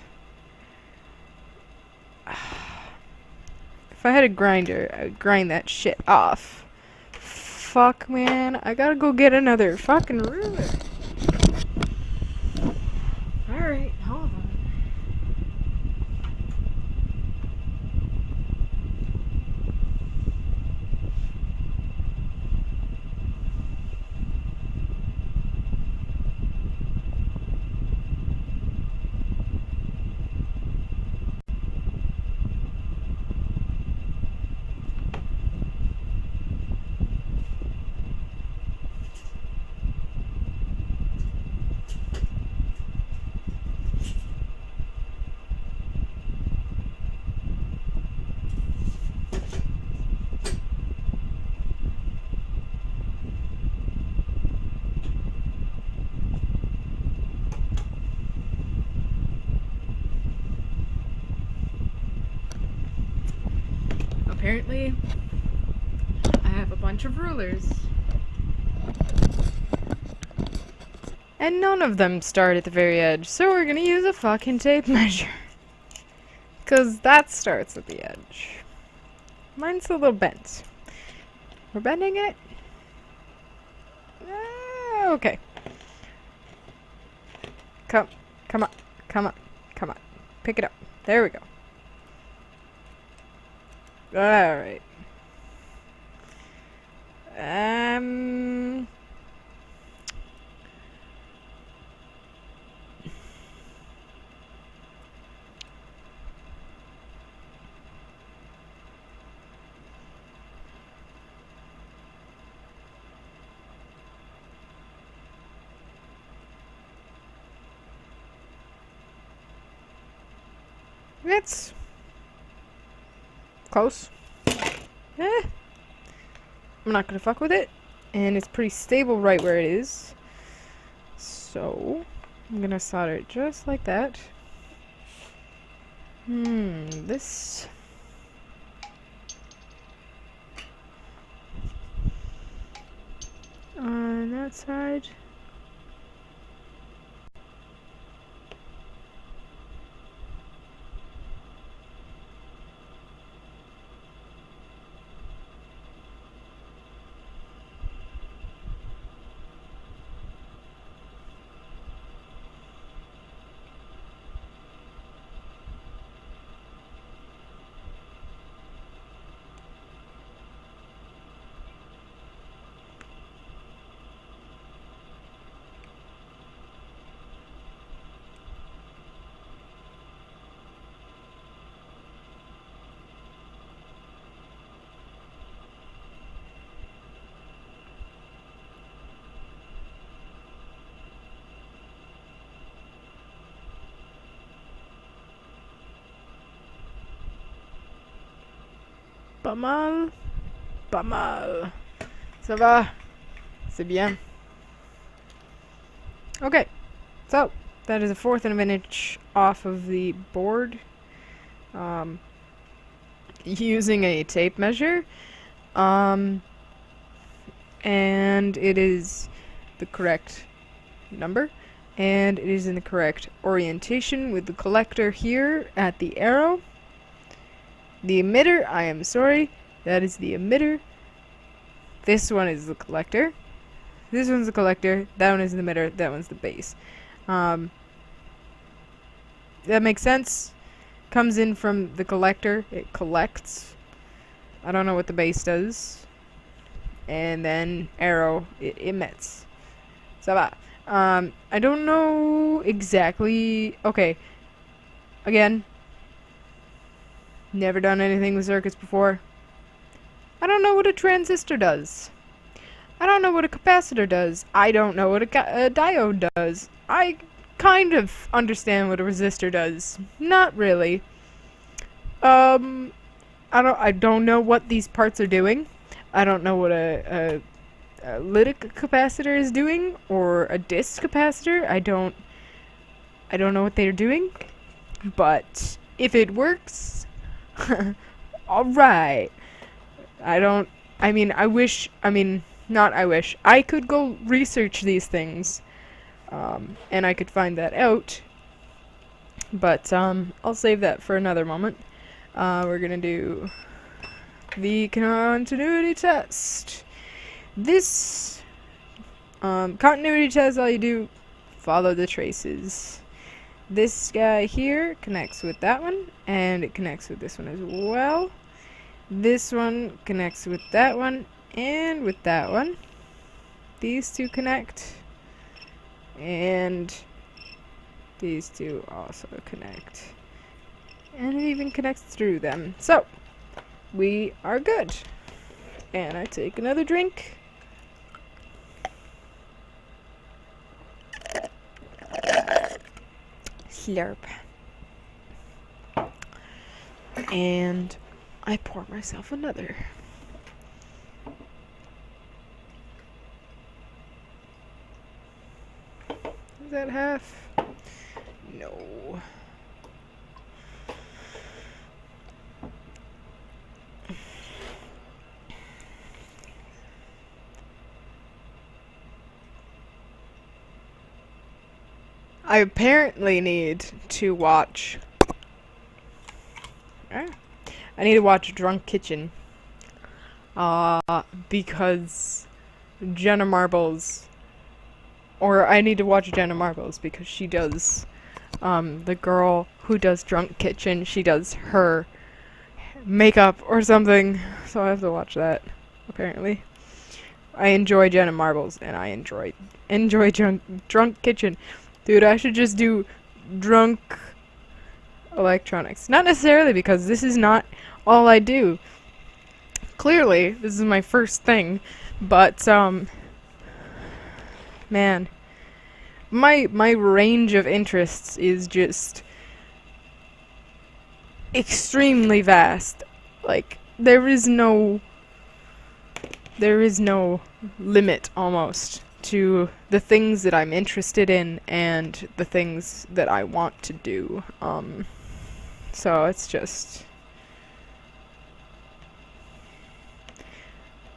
If I had a grinder, I would grind that shit off. Fuck, man. I gotta go get another fucking ruler. Alright, hold on. Apparently, I have a bunch of rulers. And none of them start at the very edge, so we're gonna use a fucking tape measure. 'Cause that starts at the edge. Mine's a little bent. We're bending it? Okay. Come on, come on. Pick it up. There we go. Alright. It's close. I'm not gonna fuck with it. And it's pretty stable right where it is. So, I'm gonna solder it just like that. This... on that side. Pas mal. Pas mal. Ça va. C'est bien. Okay. So, that is a fourth of an inch off of the board. Using a tape measure. And it is the correct number. And it is in the correct orientation with the collector here at the arrow. The emitter, I am sorry, that is the emitter. This one is the collector. This one's the collector, that one is the emitter, that one's the base. That makes sense. Comes in from the collector, it collects. I don't know what the base does. And then arrow, it emits. Ça va. I don't know exactly. Okay. Again. Never done anything with circuits before. I don't know what a transistor does. I don't know what a capacitor does. I don't know what a diode does. I kind of understand what a resistor does. Not really. I don't know what these parts are doing. I don't know what a lytic capacitor is doing, or a disc capacitor. I don't know what they're doing, but if it works, alright. I could go research these things, and I could find that out, but I'll save that for another moment. We're gonna do the continuity test. This continuity test, all you do, follow the traces. This guy here connects with that one, and it connects with this one as well. This one connects with that one, and with that one. These two connect, and these two also connect. And it even connects through them. So, we are good. And I take another drink. Slurp. And I pour myself another. Is that half? No. I apparently need to watch. I need to watch Drunk Kitchen. Because Jenna Marbles. Or I need to watch Jenna Marbles because she does. The girl who does Drunk Kitchen, she does her makeup or something. So I have to watch that, apparently. I enjoy Jenna Marbles, and I enjoy Drunk Kitchen. Dude, I should just do drunk electronics. Not necessarily because this is not all I do. Clearly, this is my first thing, but, man. My range of interests is just extremely vast. Like, there is no limit, almost, to the things that I'm interested in and the things that I want to do. So it's just,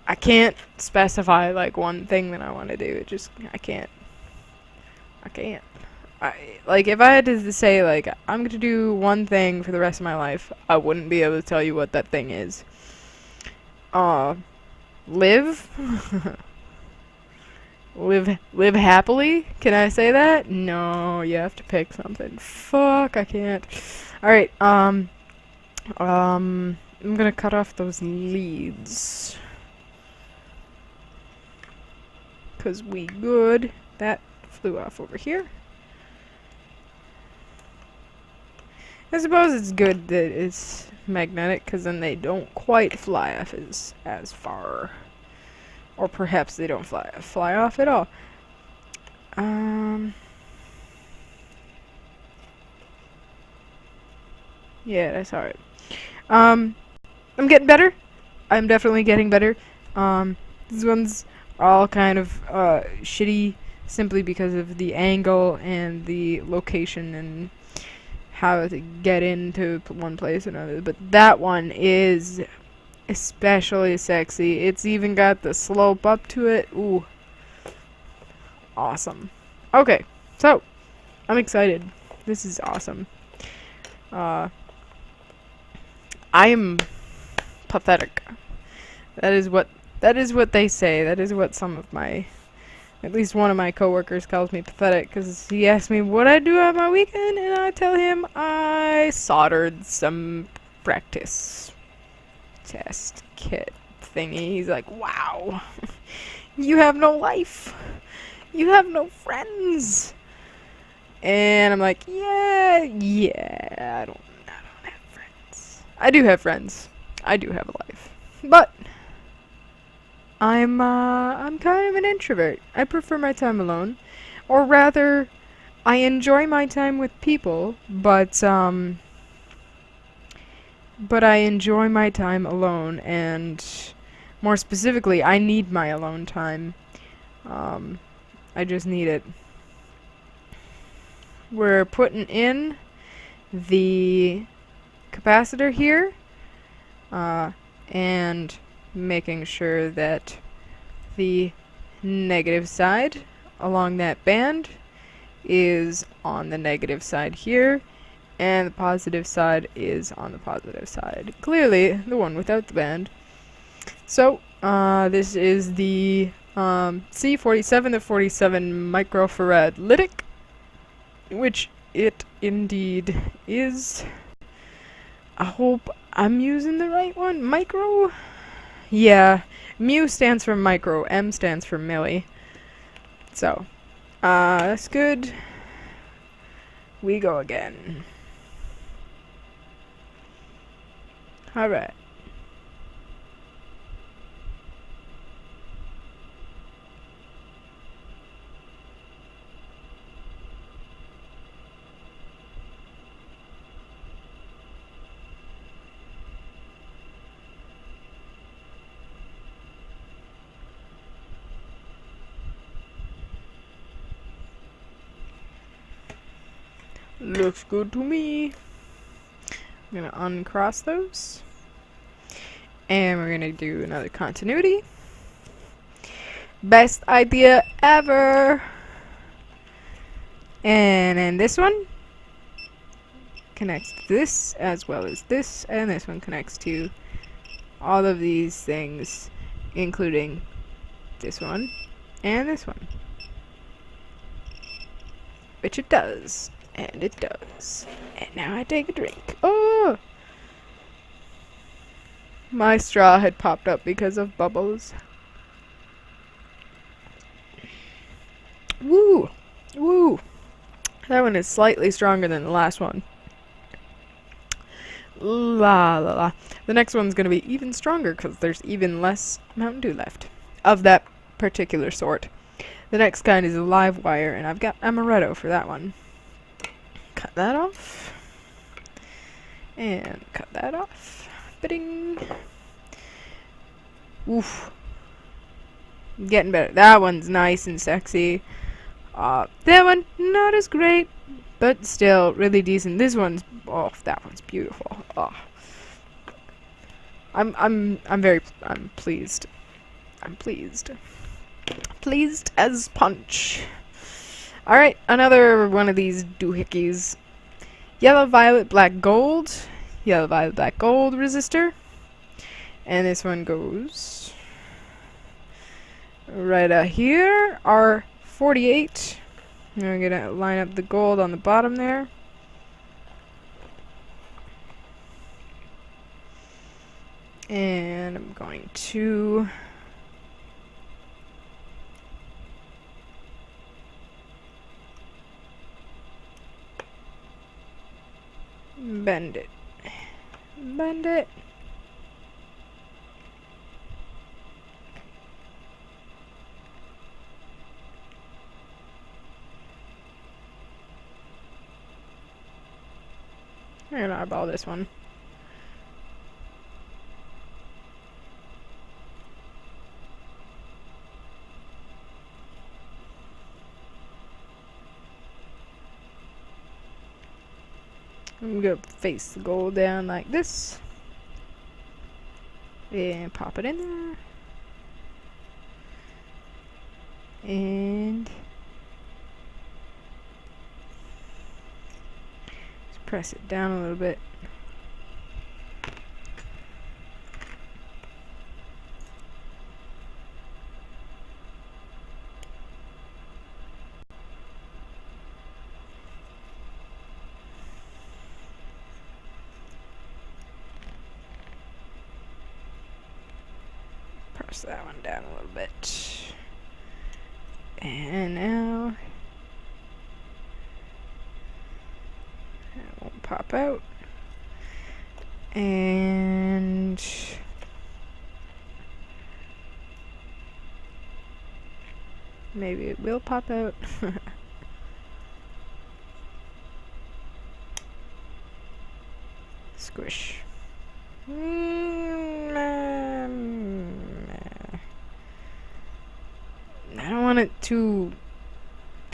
I can't specify like one thing that I want to do. I can't. Like, if I had to say like I'm gonna do one thing for the rest of my life, I wouldn't be able to tell you what that thing is. Live. Live happily? Can I say that? No, you have to pick something. Fuck, I can't. Alright, I'm gonna cut off those leads. 'Cause we good. That flew off over here. I suppose it's good that it's magnetic, 'cause then they don't quite fly off as far. Or perhaps they don't fly off at all. Yeah, that's alright. I'm getting better. I'm definitely getting better. These ones are all kind of shitty simply because of the angle and the location and how to get into one place or another. But that one is especially sexy. It's even got the slope up to it. Ooh. Awesome. Okay, so I'm excited. This is awesome. I am pathetic. That is what they say. That is what some of my, at least one of my coworkers calls me pathetic, because he asked me what I do on my weekend, and I tell him I soldered some practice test kit thingy. He's like, wow, you have no life. You have no friends. And I'm like, yeah, I don't have friends. I do have friends. I do have a life. But I'm kind of an introvert. I prefer my time alone. Or rather, I enjoy my time with people, but I enjoy my time alone, and more specifically, I need my alone time. I just need it. We're putting in the capacitor here, and making sure that the negative side along that band is on the negative side here, and the positive side is on the positive side. Clearly, the one without the band. So, this is the C47 to 47 microfarad lytic, which it indeed is. I hope I'm using the right one. Micro? Yeah. Mu stands for micro. M stands for milli. So, that's good. We go again. Alright. Looks good to me. I'm gonna uncross those. And we're gonna do another continuity. Best idea ever! And then this one connects to this as well as this, and this one connects to all of these things, including this one and this one. Which it does. And it does. And now I take a drink. Oh! My straw had popped up because of bubbles. Woo! Woo! That one is slightly stronger than the last one. La la la. The next one's gonna be even stronger because there's even less Mountain Dew left. Of that particular sort. The next kind is a live wire, and I've got amaretto for that one. Cut that off. And cut that off. Ba-ding. Oof. Getting better. That one's nice and sexy. That one, not as great, but still really decent. This one's, oh, that one's beautiful. Oh. I'm pleased. I'm pleased. Pleased as punch. Alright, another one of these doohickeys. Yellow, violet, black, gold. Yellow, violet, black, gold resistor. And this one goes right out here. R48. And we're gonna line up the gold on the bottom there. And I'm going to bend it. Bend it. I'm gonna eyeball this one. I'm gonna face the gold down like this. And pop it in there. And just press it down a little bit. Press that one down a little bit. And now it won't pop out. And maybe it will pop out. Squish. I don't want it too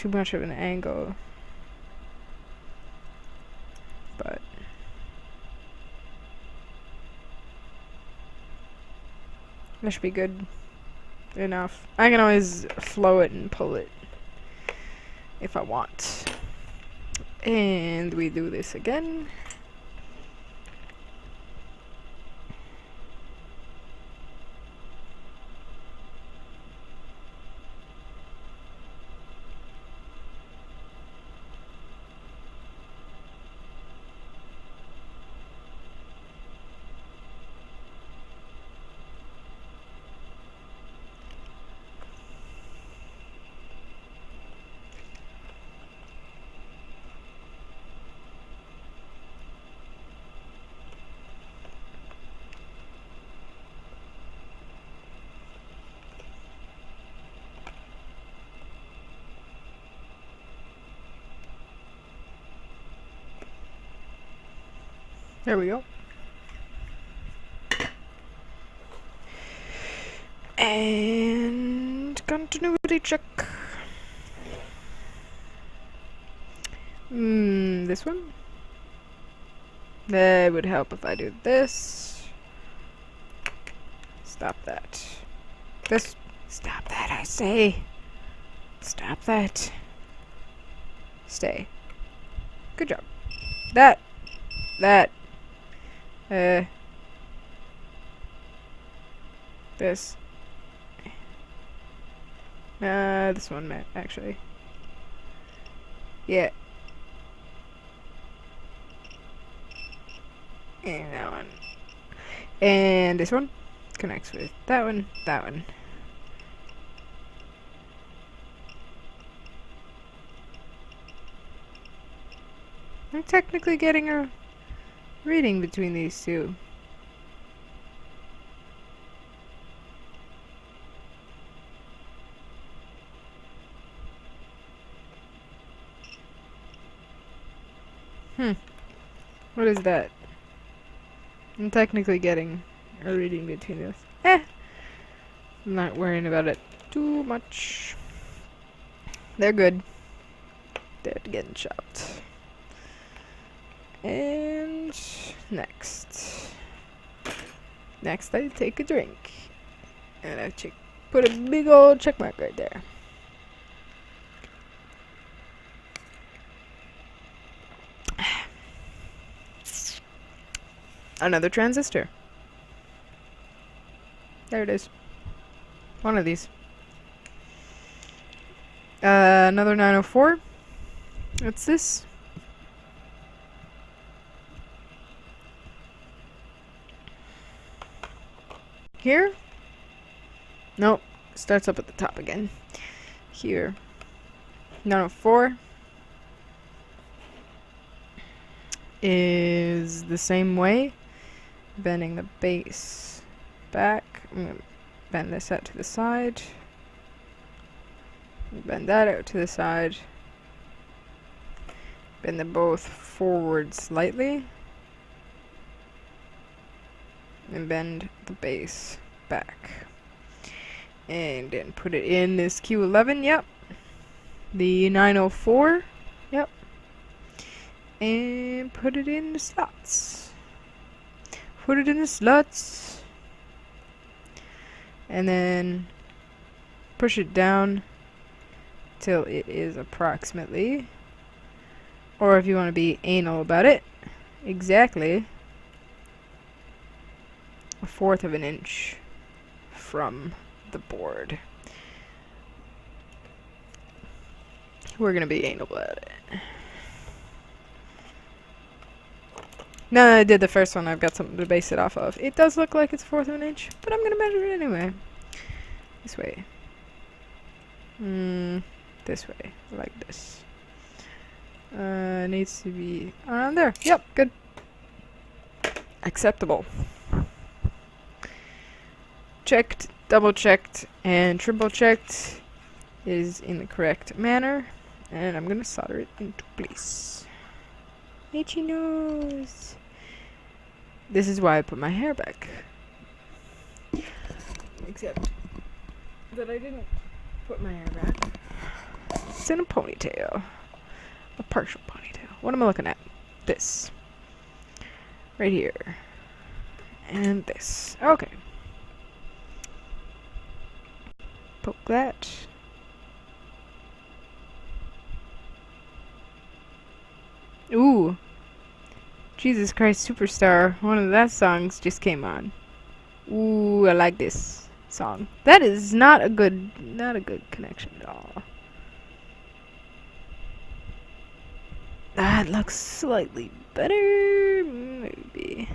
much of an angle, but that should be good enough. I can always flow it and pull it if I want. And we do this again. There we go. And continuity check. This one? That would help if I do this. Stop that. This. Stop that, I say. Stop that. Stay. Good job. That. This. This one, actually. Yeah. And that one. And this one connects with that one, that one. I'm technically getting a reading between these two. What is that? I'm technically getting a reading between this. I'm not worrying about it too much. They're good. They're getting chopped. And next I take a drink. And I put a big old check mark right there. Another transistor. There it is. One of these. Another 904. What's this? Here? Nope. Starts up at the top again. Here. 904 is the same way. Bending the base back. I'm going to bend this out to the side. Bend that out to the side. Bend them both forward slightly. And bend the base back. And then put it in this Q11, yep. The 904, yep. and put it in the slots. Put it in the slots. And then push it down till it is approximately, or if you want to be anal about it, exactly 1/4 of an inch from the board. We're gonna be anal about it. Now that I did the first one, I've got something to base it off of. It does look like it's 1/4 of an inch, but I'm gonna measure it anyway. This way. This way. Like this. Needs to be around there. Yep, good. Acceptable. Checked, double checked, and triple checked. It is in the correct manner. And I'm gonna solder it into place. Itchy nose. This is why I put my hair back. Except that I didn't put my hair back. It's in a ponytail. A partial ponytail. What am I looking at? This. Right here. And this. Okay. Poke that. Ooh. Jesus Christ Superstar. One of that songs just came on. Ooh, I like this song. That is not a good connection at all. That looks slightly better, maybe.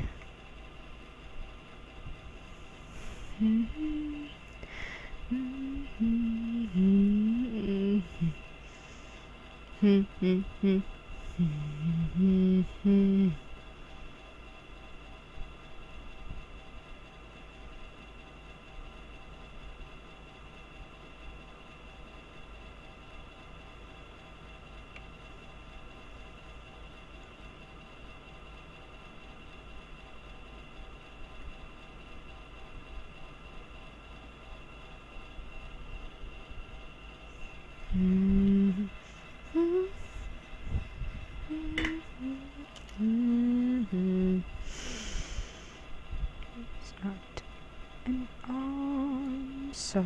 It's not an answer.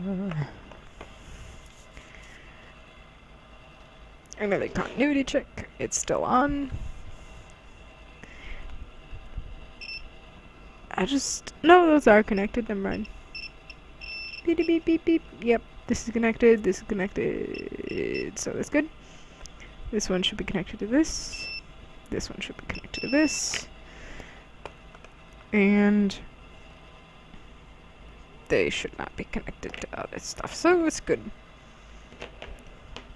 Another continuity check. It's still on. No, those are connected. Never mind. Beep beep beep beep. Yep, this is connected. This is connected. So that's good. This one should be connected to this. This one should be connected to this. And they should not be connected to other stuff. So it's good.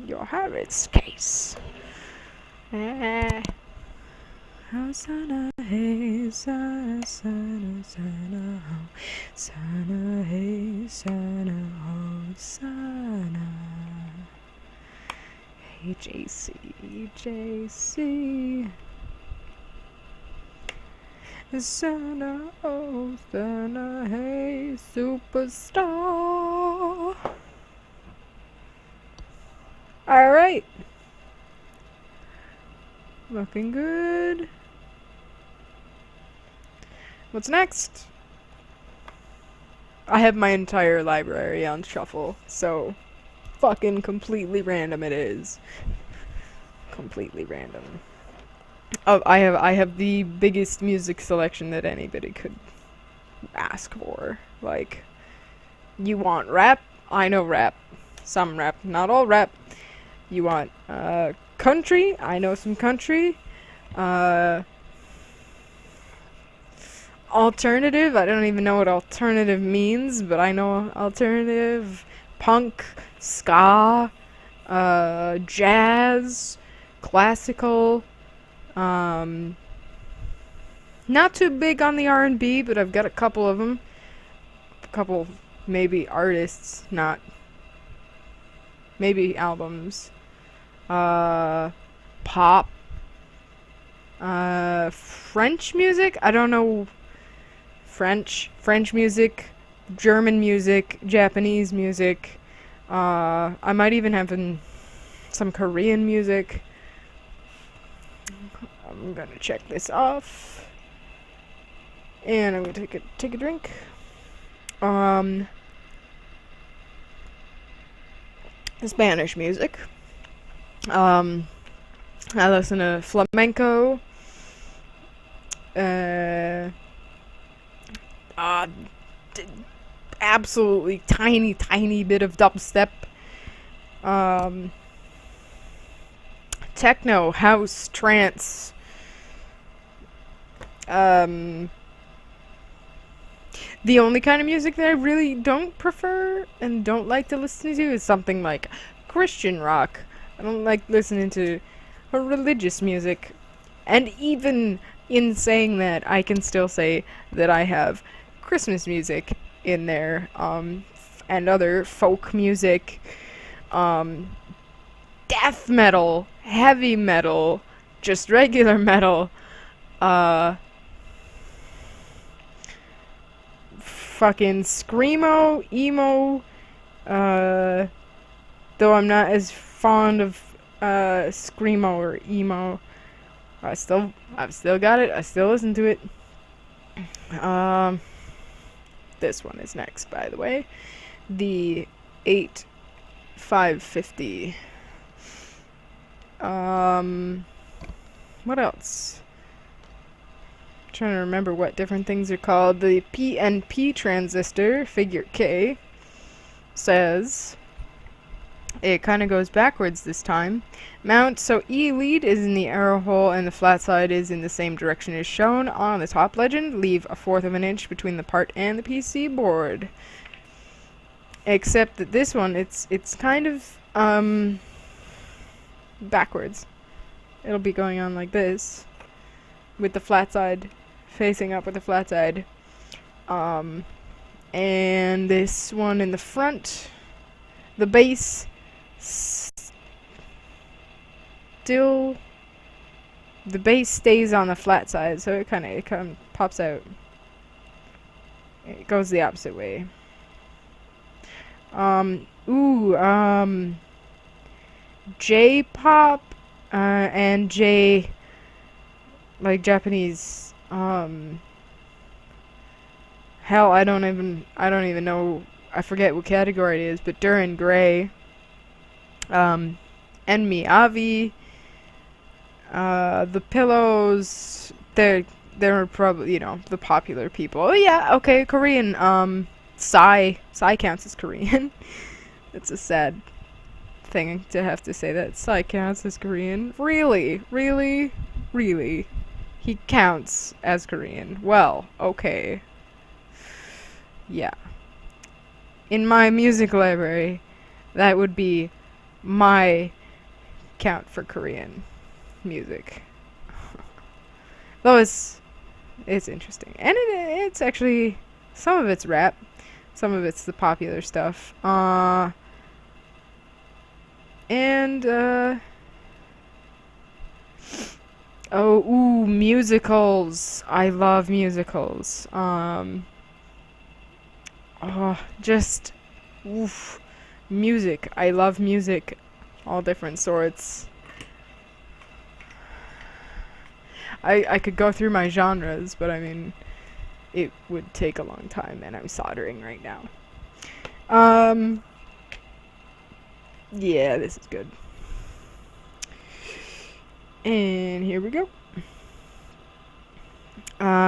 Your Harriet's case. Hosanna, hey, sana, sana, sana, ho. Sana, hey, sana, Hosanna. Hey, JC, JC. Sana, oh, sana, hey, superstar. Alright. Looking good. What's next? I have my entire library on shuffle, so fucking completely random it is. Completely random. Oh, I have the biggest music selection that anybody could ask for. Like, you want rap? I know rap. Some rap, not all rap. You want country? I know some country. Alternative? I don't even know what alternative means, but I know alternative. Punk, ska, jazz, classical. Not too big on the R&B, but I've got a couple of them. A couple, maybe artists, not maybe albums. Pop. French music? I don't know. French music, German music, Japanese music. I might even have some Korean music. I'm gonna check this off. And I'm gonna take a drink. Spanish music. I listen to flamenco. Uh, Absolutely tiny bit of dubstep. Techno, house, trance. The only kind of music that I really don't prefer and don't like to listen to is something like Christian rock. I don't like listening to religious music. And even in saying that, I can still say that I have Christmas music in there, and other folk music, death metal, heavy metal, just regular metal, fucking screamo, emo, though I'm not as fond of screamo or emo. I've still got it. I still listen to it. This one is next, by the way. The 8550. What else? I'm trying to remember what different things are called. The PNP transistor, figure K, says it kind of goes backwards this time. Mount, so E lead is in the arrow hole and the flat side is in the same direction as shown on the top legend. Leave 1/4 of an inch between the part and the PC board. Except that this one, it's kind of backwards. It'll be going on like this, with the flat side facing up with the flat side. And this one in the front, the bass still, the bass stays on the flat side, so it kind of pops out. It goes the opposite way. J-pop, and J, like Japanese, hell, I don't even know, I forget what category it is, but Duran Gray, and Miyavi, the Pillows, they're probably, you know, the popular people. Oh yeah, okay, Korean, Psy counts as Korean. It's a sad thing to have to say that Psy counts as Korean. Really? He counts as Korean. Well, okay. Yeah. In my music library, that would be my count for Korean music. Though it's interesting. And it's actually, some of it's rap, some of it's the popular stuff. Musicals. I love musicals. Music. I love music. All different sorts. I could go through my genres, but I mean, it would take a long time, and I'm soldering right now. Yeah, this is good. And here we go.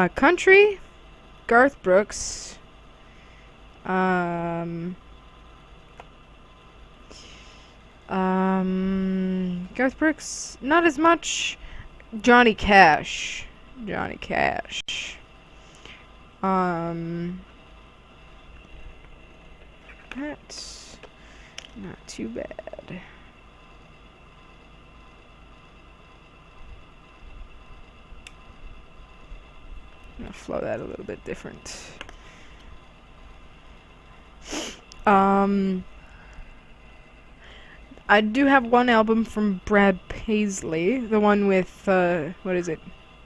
Country, Garth Brooks. Garth Brooks, not as much. Johnny Cash. That's not too bad. I'm gonna flow that a little bit different. I do have one album from Brad Paisley, the one with, what is it?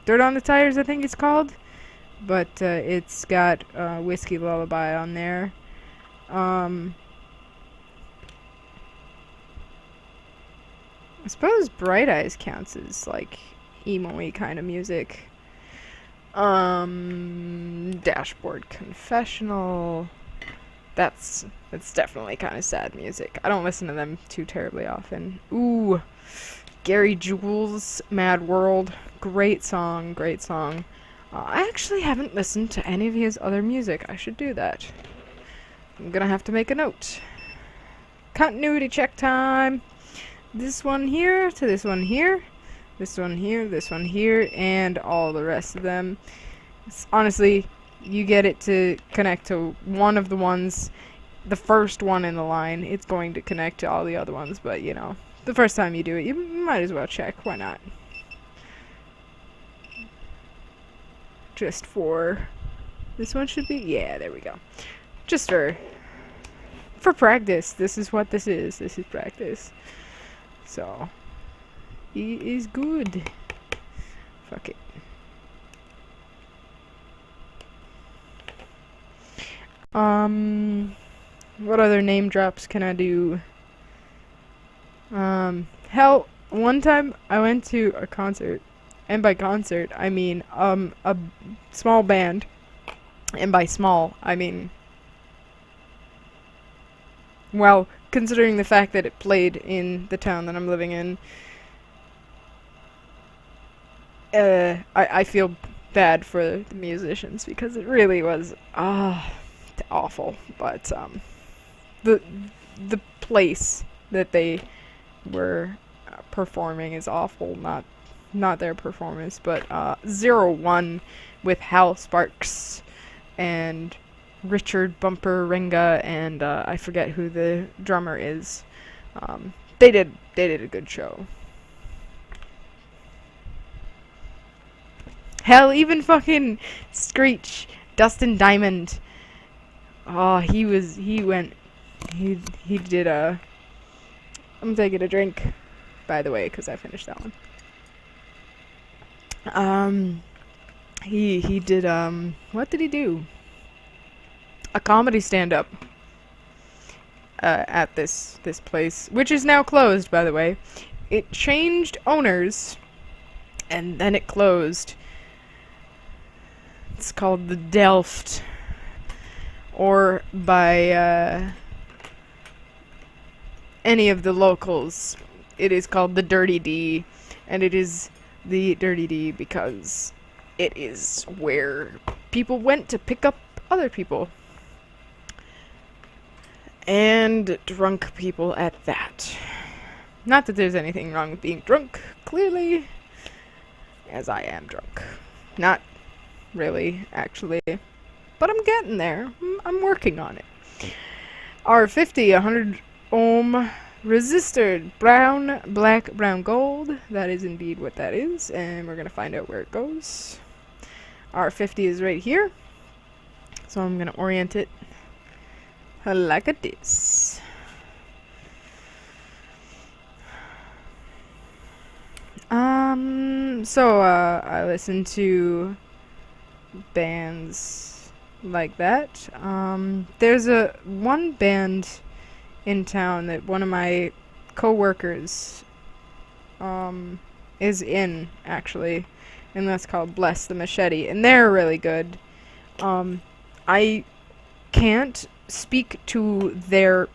Dirt on the Tires, I think it's called. But, it's got, Whiskey Lullaby on there. I suppose Bright Eyes counts as, like, emo-y kind of music. Dashboard Confessional. That's definitely kind of sad music. I don't listen to them too terribly often. Ooh, Gary Jules, Mad World. Great song, great song. I actually haven't listened to any of his other music. I should do that. I'm gonna have to make a note. Continuity check time. This one here to this one here. This one here, this one here, and all the rest of them. Honestly, you get it to connect to one of the ones, the first one in the line, it's going to connect to all the other ones, but you know, the first time you do it, you might as well check, why not? Just for, this one should be, yeah, there we go. Just for practice, this is what this is practice. So, he is good. Fuck it. What other name drops can I do? Hell, one time I went to a concert, and by concert, I mean, a small band, and by small, I mean, well, considering the fact that it played in the town that I'm living in, I feel bad for the musicians, because it really was, awful, but, the place that they were performing is awful, not their performance, but 01 with Hal Sparks and Richard Bumper Ringa and I forget who the drummer is. They did a good show. Hell, even fucking Screech, Dustin Diamond. Oh, he did a... I'm taking a drink, by the way, because I finished that one. He did, what did he do? A comedy stand-up, at this place, which is now closed, by the way. It changed owners, and then it closed. It's called the Delft, or by, any of the locals, it is called the Dirty D, and it is the Dirty D because it is where people went to pick up other people. And drunk people at that. Not that there's anything wrong with being drunk, clearly, as I am drunk. Not really, actually, but I'm getting there. I'm working on it. R50, 100 ohm resistor, brown, black, brown, gold. That is indeed what that is, and we're gonna find out where it goes. R50 is right here, so I'm gonna orient it like this. So I listen to bands like that. There's one band in town that one of my co-workers is in, actually, and that's called Bless the Machete, and they're really good. I can't speak to their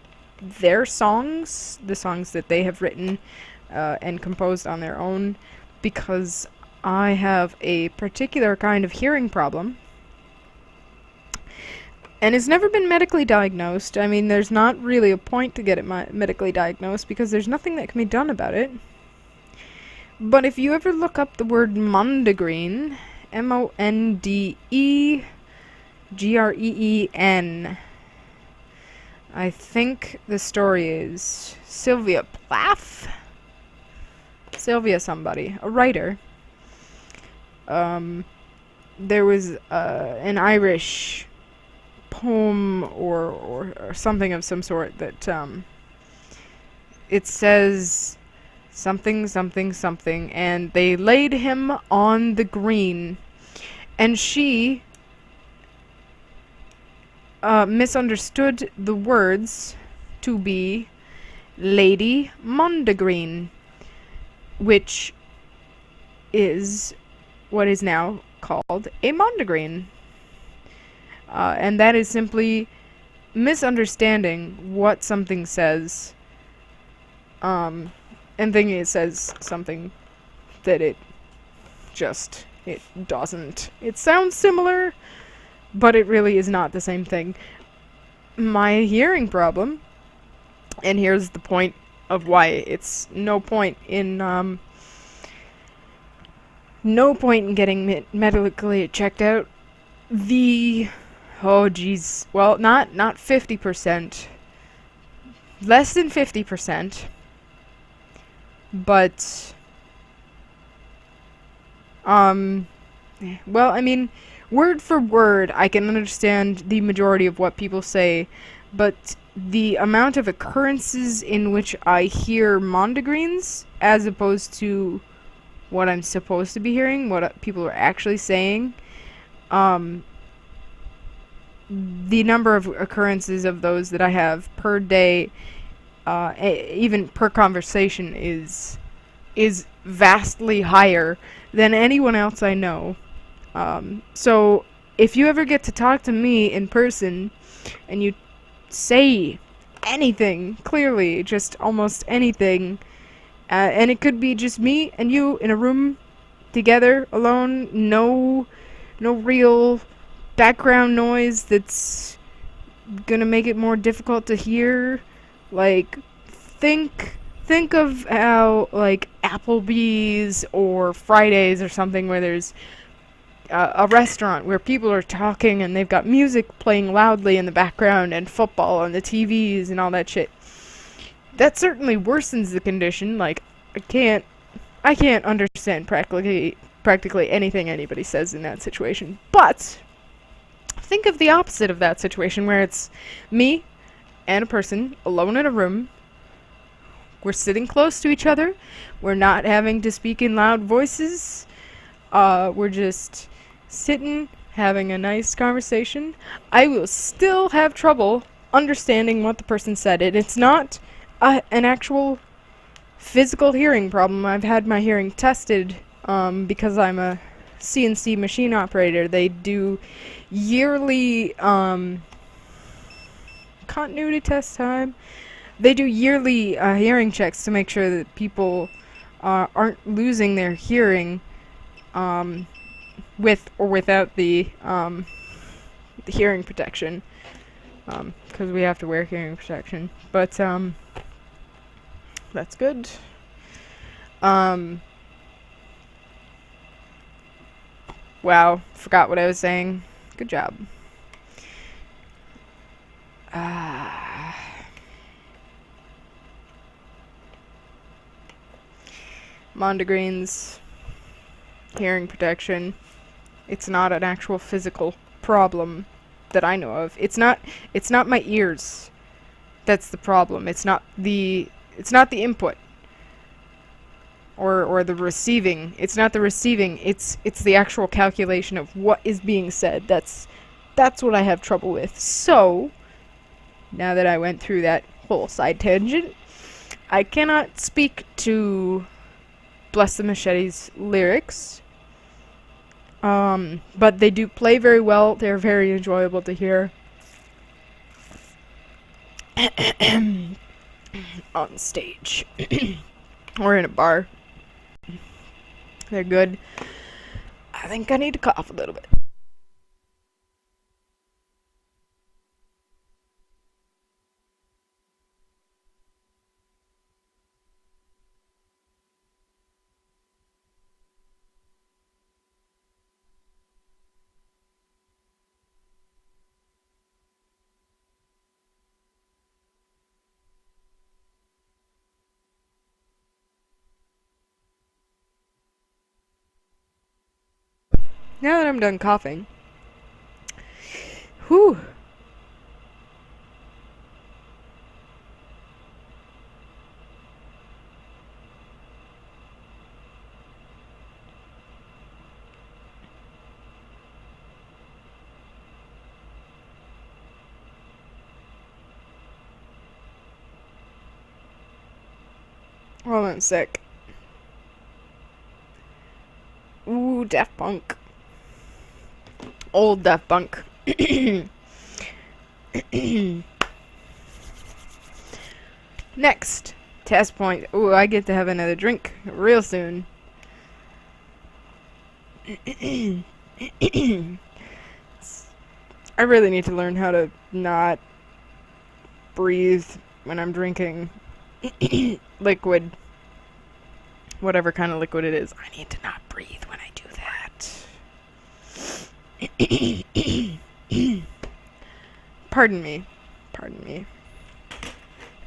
songs, the songs that they have written and composed on their own, because I have a particular kind of hearing problem, and it's never been medically diagnosed. I mean, there's not really a point to get it medically diagnosed, because there's nothing that can be done about it. But if you ever look up the word mondegreen, M-O-N-D-E-G-R-E-E-N, I think the story is Sylvia Plath? Sylvia somebody, a writer. There was an Irish poem or something of some sort that it says something something something, and they laid him on the green, and she misunderstood the words to be Lady Mondegreen, which is what is now called a mondegreen. And that is simply misunderstanding what something says, and thinking it says something that it doesn't. It sounds similar, but it really is not the same thing. My hearing problem, and here's the point of why it's no point in getting medically checked out. Oh geez, well, not 50%, less than 50%, but well, I mean, word for word, I can understand the majority of what people say, but the amount of occurrences in which I hear mondegreens, as opposed to what I'm supposed to be hearing, what people are actually saying, the number of occurrences of those that I have per day, even per conversation, is vastly higher than anyone else I know. So if you ever get to talk to me in person and you say anything, clearly, just almost anything, and it could be just me and you in a room together, alone, no real background noise that's gonna make it more difficult to hear. Like, think of how, like, Applebee's or Fridays or something, where there's a restaurant where people are talking and they've got music playing loudly in the background and football on the TVs and all that shit. That certainly worsens the condition. Like, I can't understand practically anything anybody says in that situation. But think of the opposite of that situation, where it's me and a person alone in a room. We're sitting close to each other. We're not having to speak in loud voices. We're just sitting, having a nice conversation. I will still have trouble understanding what the person said. It's not an actual physical hearing problem. I've had my hearing tested because I'm a CNC machine operator. They do yearly continuity test time. They do yearly hearing checks to make sure that people aren't losing their hearing with or without the hearing protection, because we have to wear hearing protection. But that's good. Wow, forgot what I was saying. Good job. Mondegreens, hearing protection. It's not an actual physical problem that I know of. It's not my ears that's the problem. It's not the input or the receiving. It's not the receiving. It's the actual calculation of what is being said. That's what I have trouble with. So, now that I went through that whole side tangent, I cannot speak to Bless the Machete's lyrics. But they do play very well. They're very enjoyable to hear on stage or in a bar. They're good. I think I need to cough a little bit. Now that I'm done coughing. Whew. Hold on a sec. Daft Punk. Old Daft Punk. Next, test point. Ooh, I get to have another drink real soon. I really need to learn how to not breathe when I'm drinking liquid. Whatever kind of liquid it is. I need to not breathe when I do that. Pardon me. Pardon me.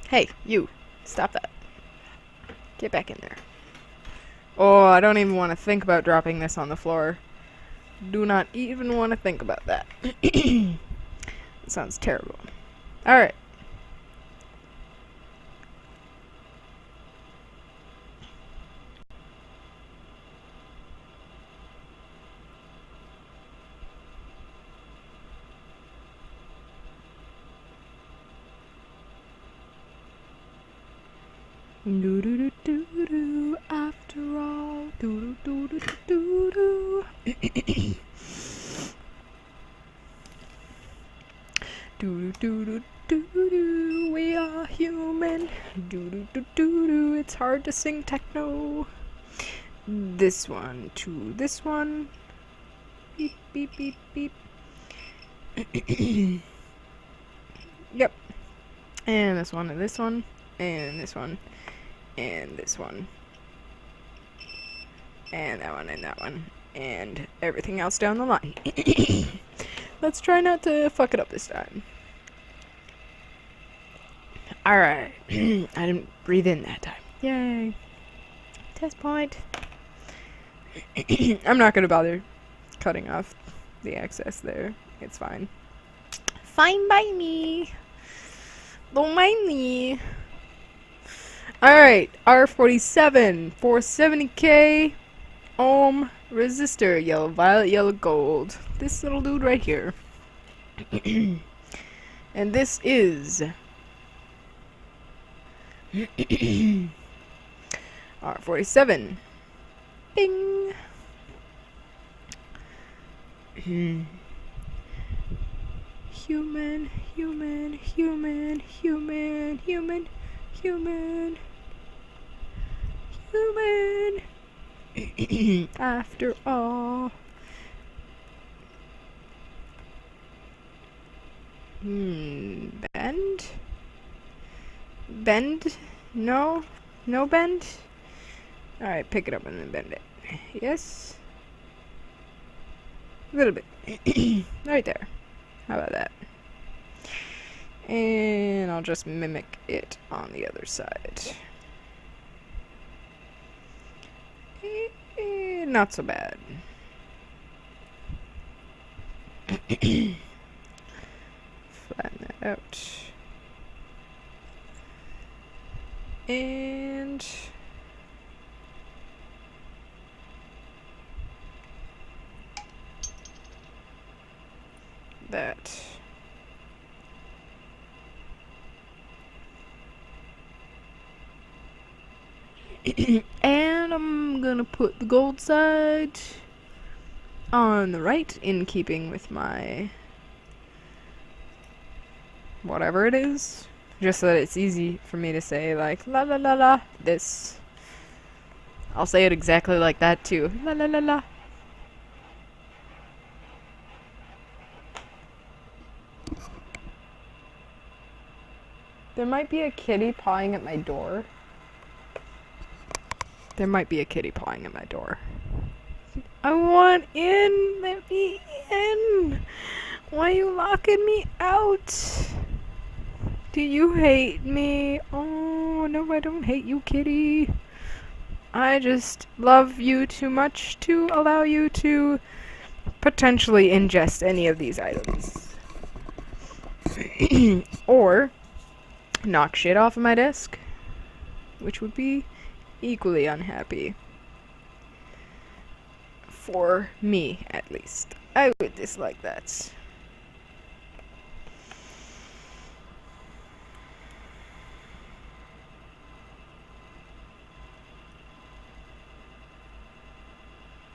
Hey, you. Stop that. Get back in there. Oh, I don't even want to think about dropping this on the floor. Do not even want to think about that. It sounds terrible. Alright. Do do do do do. After all, do do do do do do. Do do do do do. We are human. Do do do do do. It's hard to sing techno. This one to this one. Beep beep beep beep. Yep. And this one and this one and this one. And this one. And that one and that one. And everything else down the line. Let's try not to fuck it up this time. Alright. I didn't breathe in that time. Yay. Test point. I'm not gonna bother cutting off the excess there. It's fine. Fine by me. Don't mind me. Alright, R47, 470k ohm resistor, yellow, violet, yellow, gold. This little dude right here. And this is R47. Bing! Human, human, human, human, human, human. Human. After all. Bend? Bend? No? No bend? Alright, pick it up and then bend it. Yes? A little bit. Right there. How about that? And I'll just mimic it on the other side. Not so bad. Flatten that out. And that. And I'm gonna put the gold side on the right, in keeping with my whatever it is, just so that it's easy for me to say, like, la la la la, this. I'll say it exactly like that too. La la la la. There might be a kitty pawing at my door. There might be a kitty pawing at my door. I want in! Let me in! Why are you locking me out? Do you hate me? Oh, no, I don't hate you, kitty. I just love you too much to allow you to potentially ingest any of these items. Or knock shit off of my desk, which would be equally unhappy. For me, at least. I would dislike that.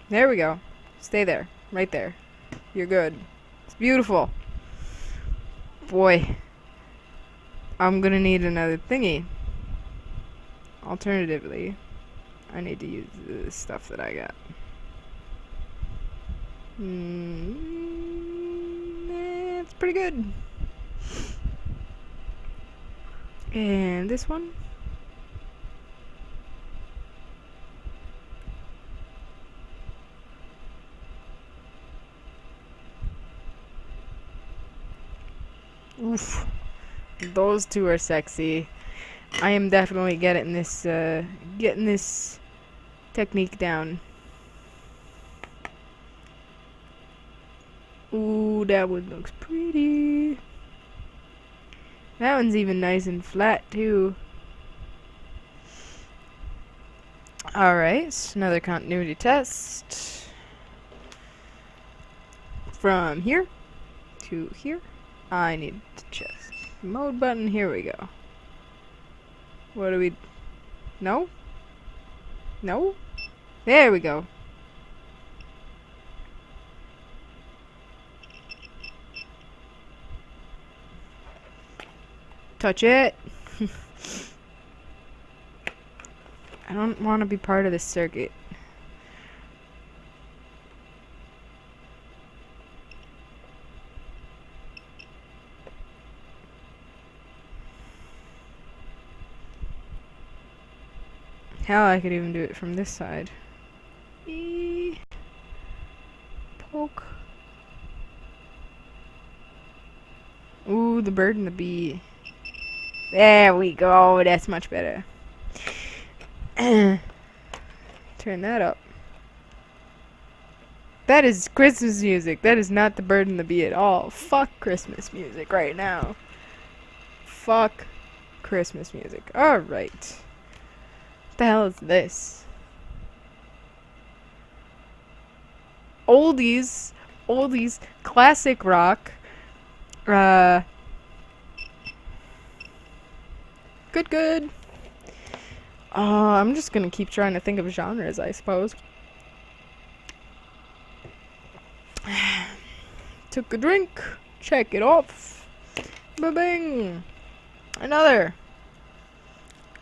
There we go. Stay there. Right there. You're good. It's beautiful. Boy. I'm gonna need another thingy. Alternatively, I need to use the stuff that I got. It's pretty good. And this one. Oof. Those two are sexy. I am definitely getting this technique down. Ooh, that one looks pretty. That one's even nice and flat too. Alright, another continuity test. From here to here. I need to just mode button. Here we go. What do we... No? No? There we go. Touch it. I don't want to be part of this circuit. Hell, I could even do it from this side. Poke. Ooh, the bird and the bee. There we go. That's much better. Turn that up. That is Christmas music. That is not the bird and the bee at all. Fuck Christmas music right now. Fuck Christmas music. Alright. What the hell is this? Oldies, classic rock. Good. I'm just gonna keep trying to think of genres, I suppose. Took a drink. Check it off. Ba-bing. Another.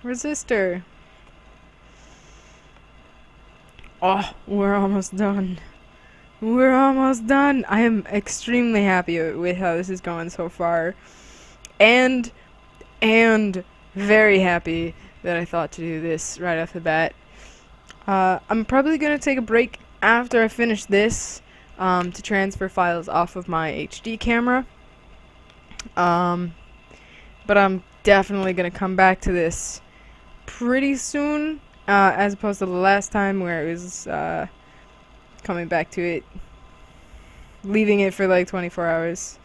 Resistor. Oh, we're almost done. We're almost done. I am extremely happy with how this is going so far. And very happy that I thought to do this right off the bat. I'm probably going to take a break after I finish this to transfer files off of my HD camera. But I'm definitely going to come back to this pretty soon, as opposed to the last time where it was coming back to it, leaving it for like 24 hours,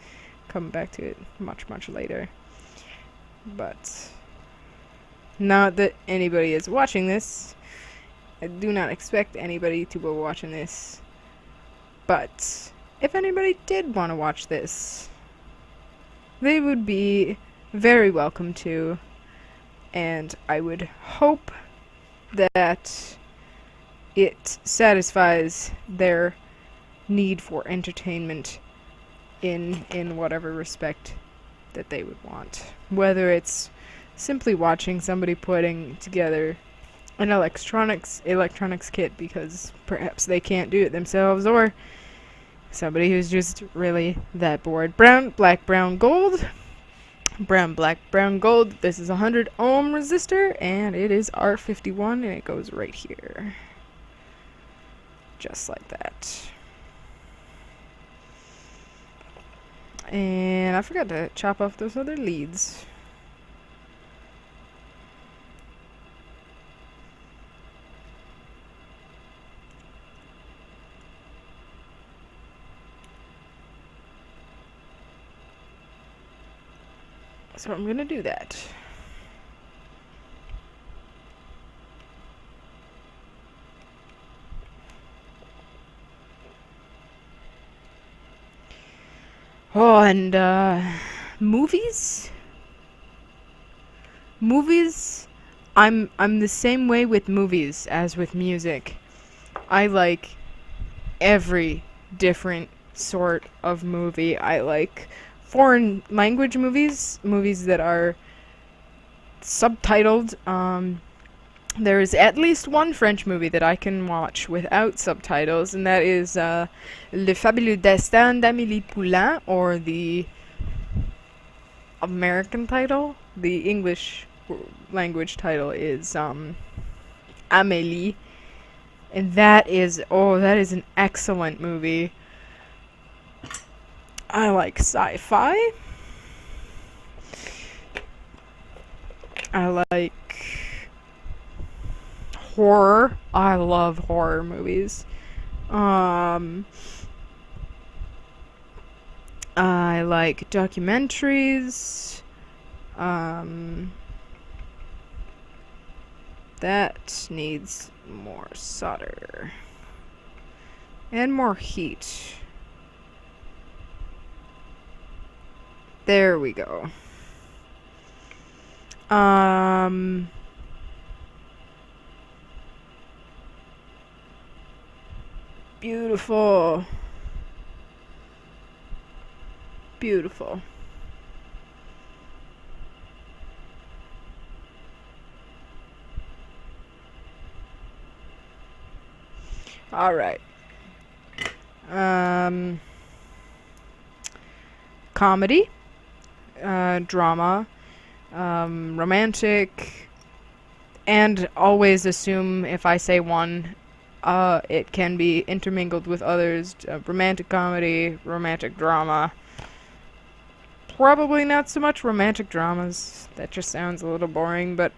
coming back to it much later. But not that anybody is watching this. I do not expect anybody to be watching this. But if anybody did want to watch this, they would be very welcome to. And I would hope that it satisfies their need for entertainment in whatever respect that they would want. Whether it's simply watching somebody putting together an electronics kit because perhaps they can't do it themselves, or somebody who's just really that bored. Brown, black, brown, gold. Brown, black, brown, gold. This is a 100 ohm resistor, and it is R51, and it goes right here. Just like that. And I forgot to chop off those other leads. So I'm gonna do that. Oh, and movies? Movies, I'm the same way with movies as with music. I like every different sort of movie. I like foreign language movies, movies that are subtitled. There is at least one French movie that I can watch without subtitles, and that is Le Fabuleux Destin d'Amélie Poulain, or the American title. The English language title is Amélie, and that is an excellent movie. I like sci-fi. I like horror. I love horror movies. I like documentaries. That needs more solder. And more heat. There we go. Beautiful. Beautiful. All right. Comedy, drama, romantic, and always assume if I say one, it can be intermingled with others. Romantic comedy, romantic drama. Probably not so much romantic dramas. That just sounds a little boring, but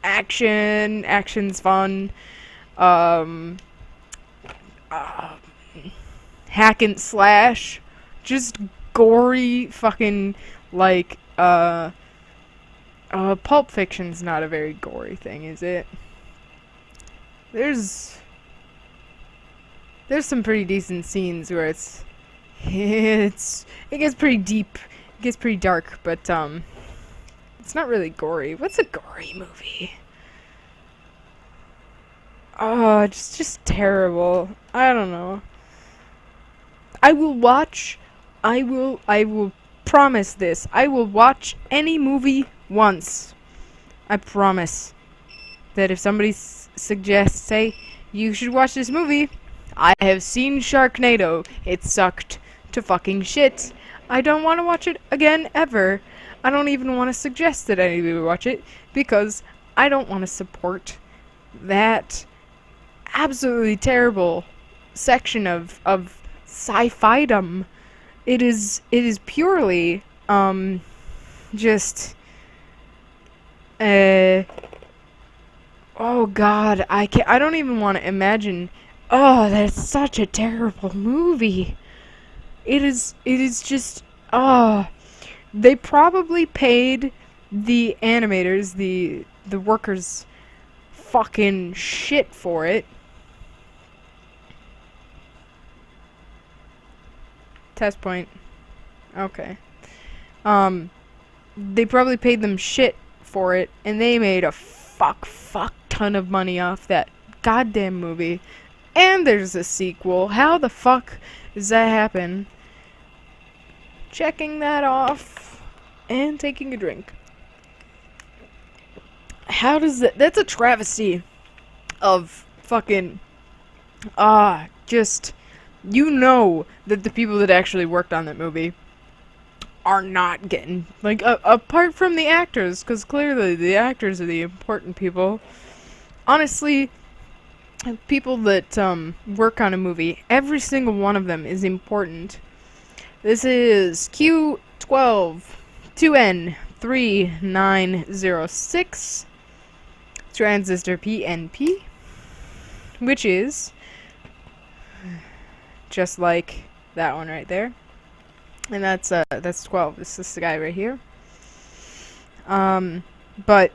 action's fun. Hack and slash, just gory fucking, like, Pulp Fiction's not a very gory thing, is it? There's some pretty decent scenes where it gets pretty deep, it gets pretty dark, but it's not really gory. What's a gory movie? Oh, it's just terrible. I don't know. I will promise this. I will watch any movie once. I promise that if somebody suggests, say, you should watch this movie, I have seen Sharknado. It sucked to fucking shit. I don't want to watch it again, ever. I don't even want to suggest that anybody watch it, because I don't want to support that absolutely terrible section of sci-fi-dom. It is purely just oh god, I don't even want to imagine. Oh, that's such a terrible movie. It is just they probably paid the animators, the workers, fucking shit for it. Test point. Okay. They probably paid them shit for it, and they made a fuck ton of money off that goddamn movie. And there's a sequel. How the fuck does that happen? Checking that off and taking a drink. How does that's a travesty of fucking just, you know that the people that actually worked on that movie are not getting, like, apart from the actors, because clearly the actors are the important people. Honestly, people that work on a movie, every single one of them is important. This is Q12 2N3906 Transistor PNP, which is just like that one right there, and that's 12. This is the guy right here. But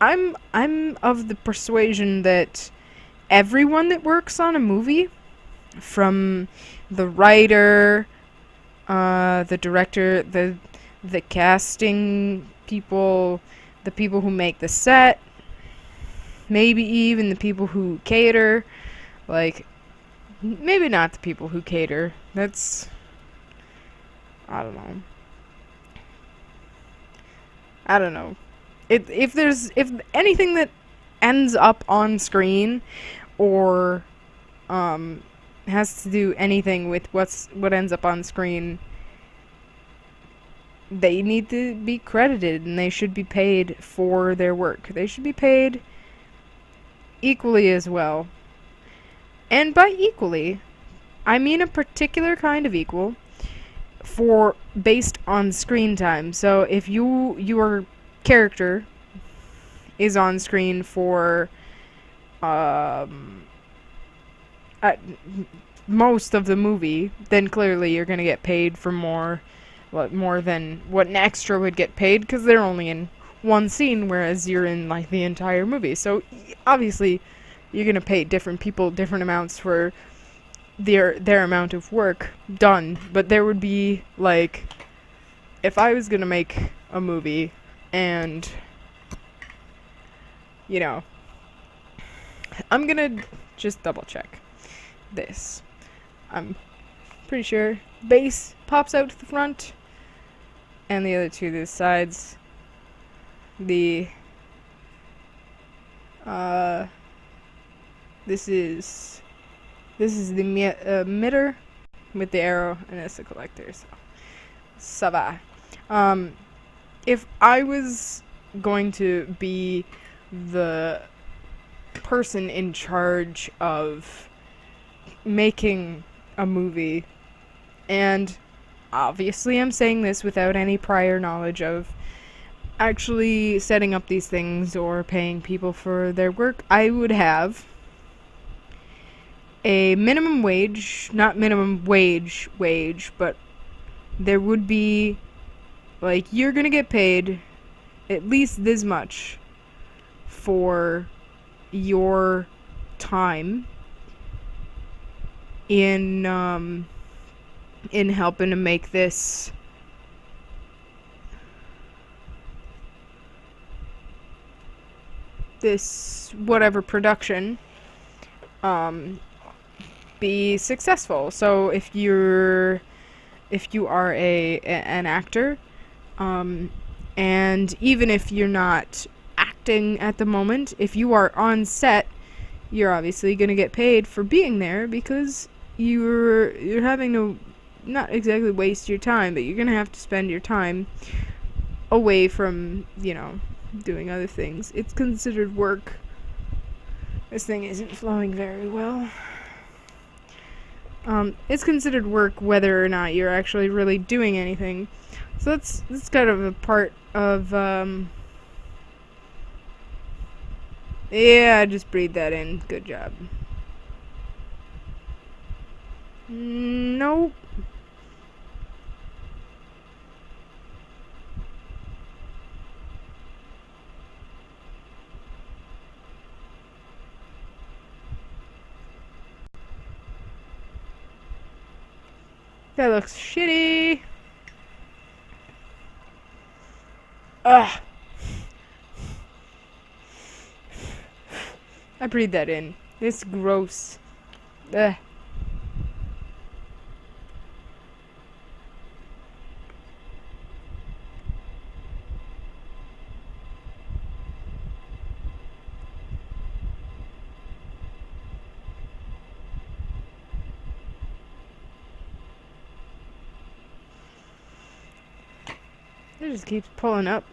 I'm of the persuasion that everyone that works on a movie, from the writer, the director, the casting people, the people who make the set, maybe even the people who cater, like, maybe not the people who cater. That's, I don't know. I don't know. If anything that ends up on screen or has to do anything with what ends up on screen, they need to be credited and they should be paid for their work. They should be paid equally as well. And by equally, I mean a particular kind of equal for based on screen time. So if your character is on screen for at most of the movie, then clearly you're going to get paid for more than what an extra would get paid, because they're only in one scene, whereas you're in like the entire movie. So obviously you're going to pay different people different amounts for their amount of work done. But there would be, like, if I was going to make a movie and, you know, I'm going to just double check this. I'm pretty sure base pops out to the front and the other two to the sides. This is the emitter with the arrow, and it's the collector. So ça va. If I was going to be the person in charge of making a movie, and obviously I'm saying this without any prior knowledge of actually setting up these things or paying people for their work, I would have a minimum wage, not minimum wage, but there would be, like, you're gonna get paid at least this much for your time in helping to make this whatever production be successful. So if you are an actor, and even if you're not acting at the moment, if you are on set, you're obviously going to get paid for being there, because you're having to not exactly waste your time, but you're going to have to spend your time away from, doing other things. It's considered work. This thing isn't flowing very well. It's considered work whether or not you're actually really doing anything. So that's kind of a part of, yeah, just breathe that in. Good job. Nope. That looks shitty. Ugh. I breathed that in. It's gross. Ugh. It just keeps pulling up.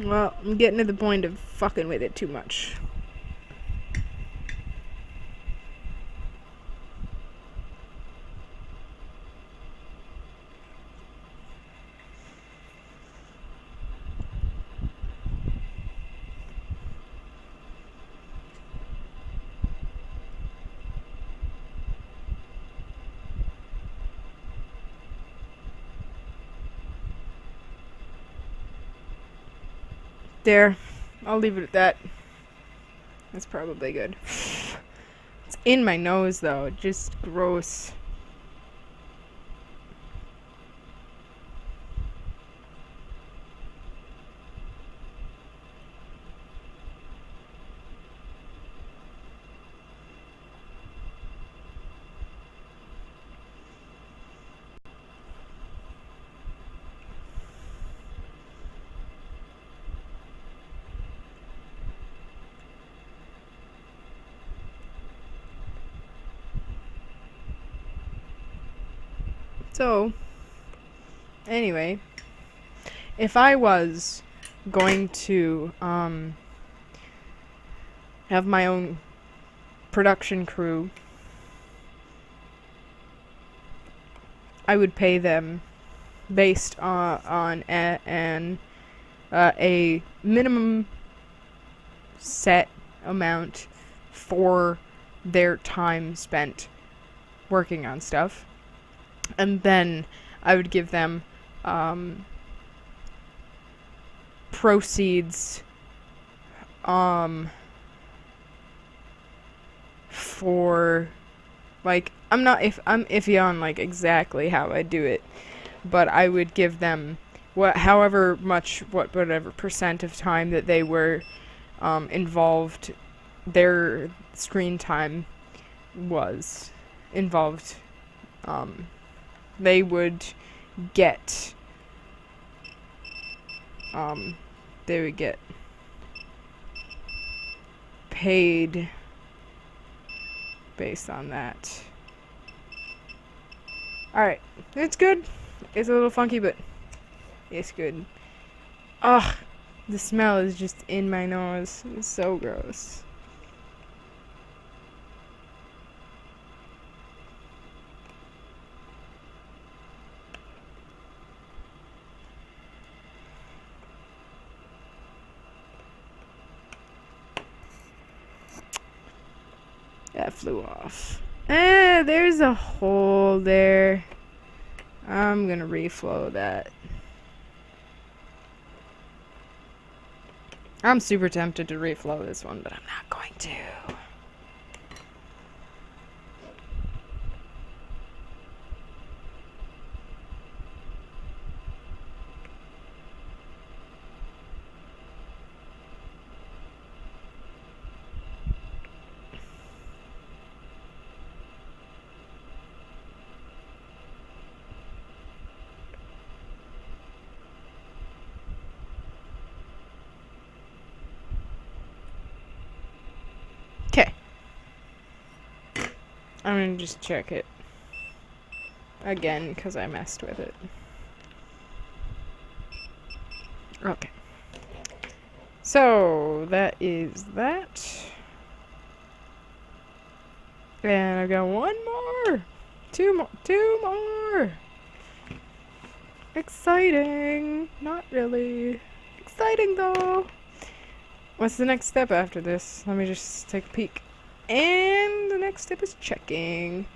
Well, I'm getting to the point of fucking with it too much. There. I'll leave it at that. That's probably good. It's in my nose, though. Just gross. So, anyway, if I was going to have my own production crew, I would pay them based on a minimum set amount for their time spent working on stuff. And then I would give them proceeds for, like, I'm iffy on like exactly how I do it, but I would give them whatever percent of time that they were involved, their screen time was involved. They would get paid based on that. Alright, it's good. It's a little funky, but it's good. Ugh, the smell is just in my nose. It's so gross. That flew off. There's a hole there. I'm gonna reflow that. I'm super tempted to reflow this one, but I'm not going to. Okay. I'm gonna just check it again because I messed with it. Okay. So that is that. And I've got one more. Two more. Exciting. Not really. Exciting though. What's the next step after this? Let me just take a peek. And the next step is checking.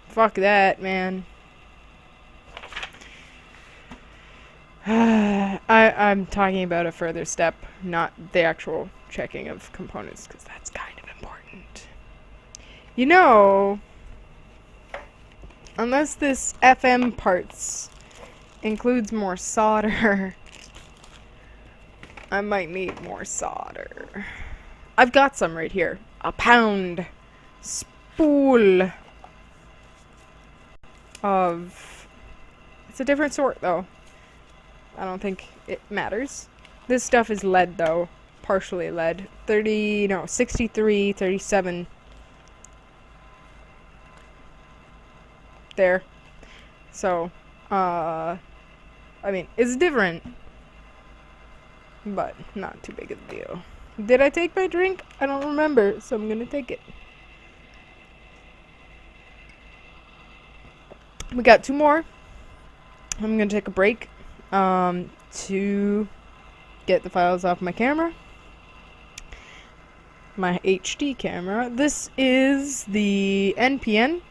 Fuck that, man. I'm talking about a further step, not the actual checking of components, because that's kind of important. You know, unless this FM parts includes more solder, I might need more solder. I've got some right here. A pound spool of... It's a different sort, though. I don't think it matters. This stuff is lead, though. Partially lead. 63, 37. There. So, I mean, it's different. But not too big of a deal. Did I take my drink? I don't remember, so I'm gonna take it. We got two more. I'm gonna take a break to get the files off my camera. My HD camera. This is the NPN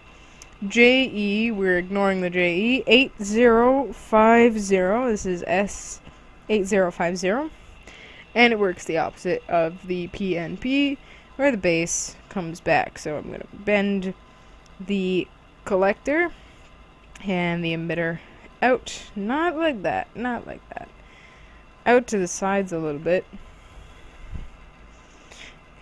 JE. We're ignoring the JE 8050. This is S8050. And it works the opposite of the PNP, where the base comes back. So I'm going to bend the collector and the emitter out. Not like that. Not like that. Out to the sides a little bit.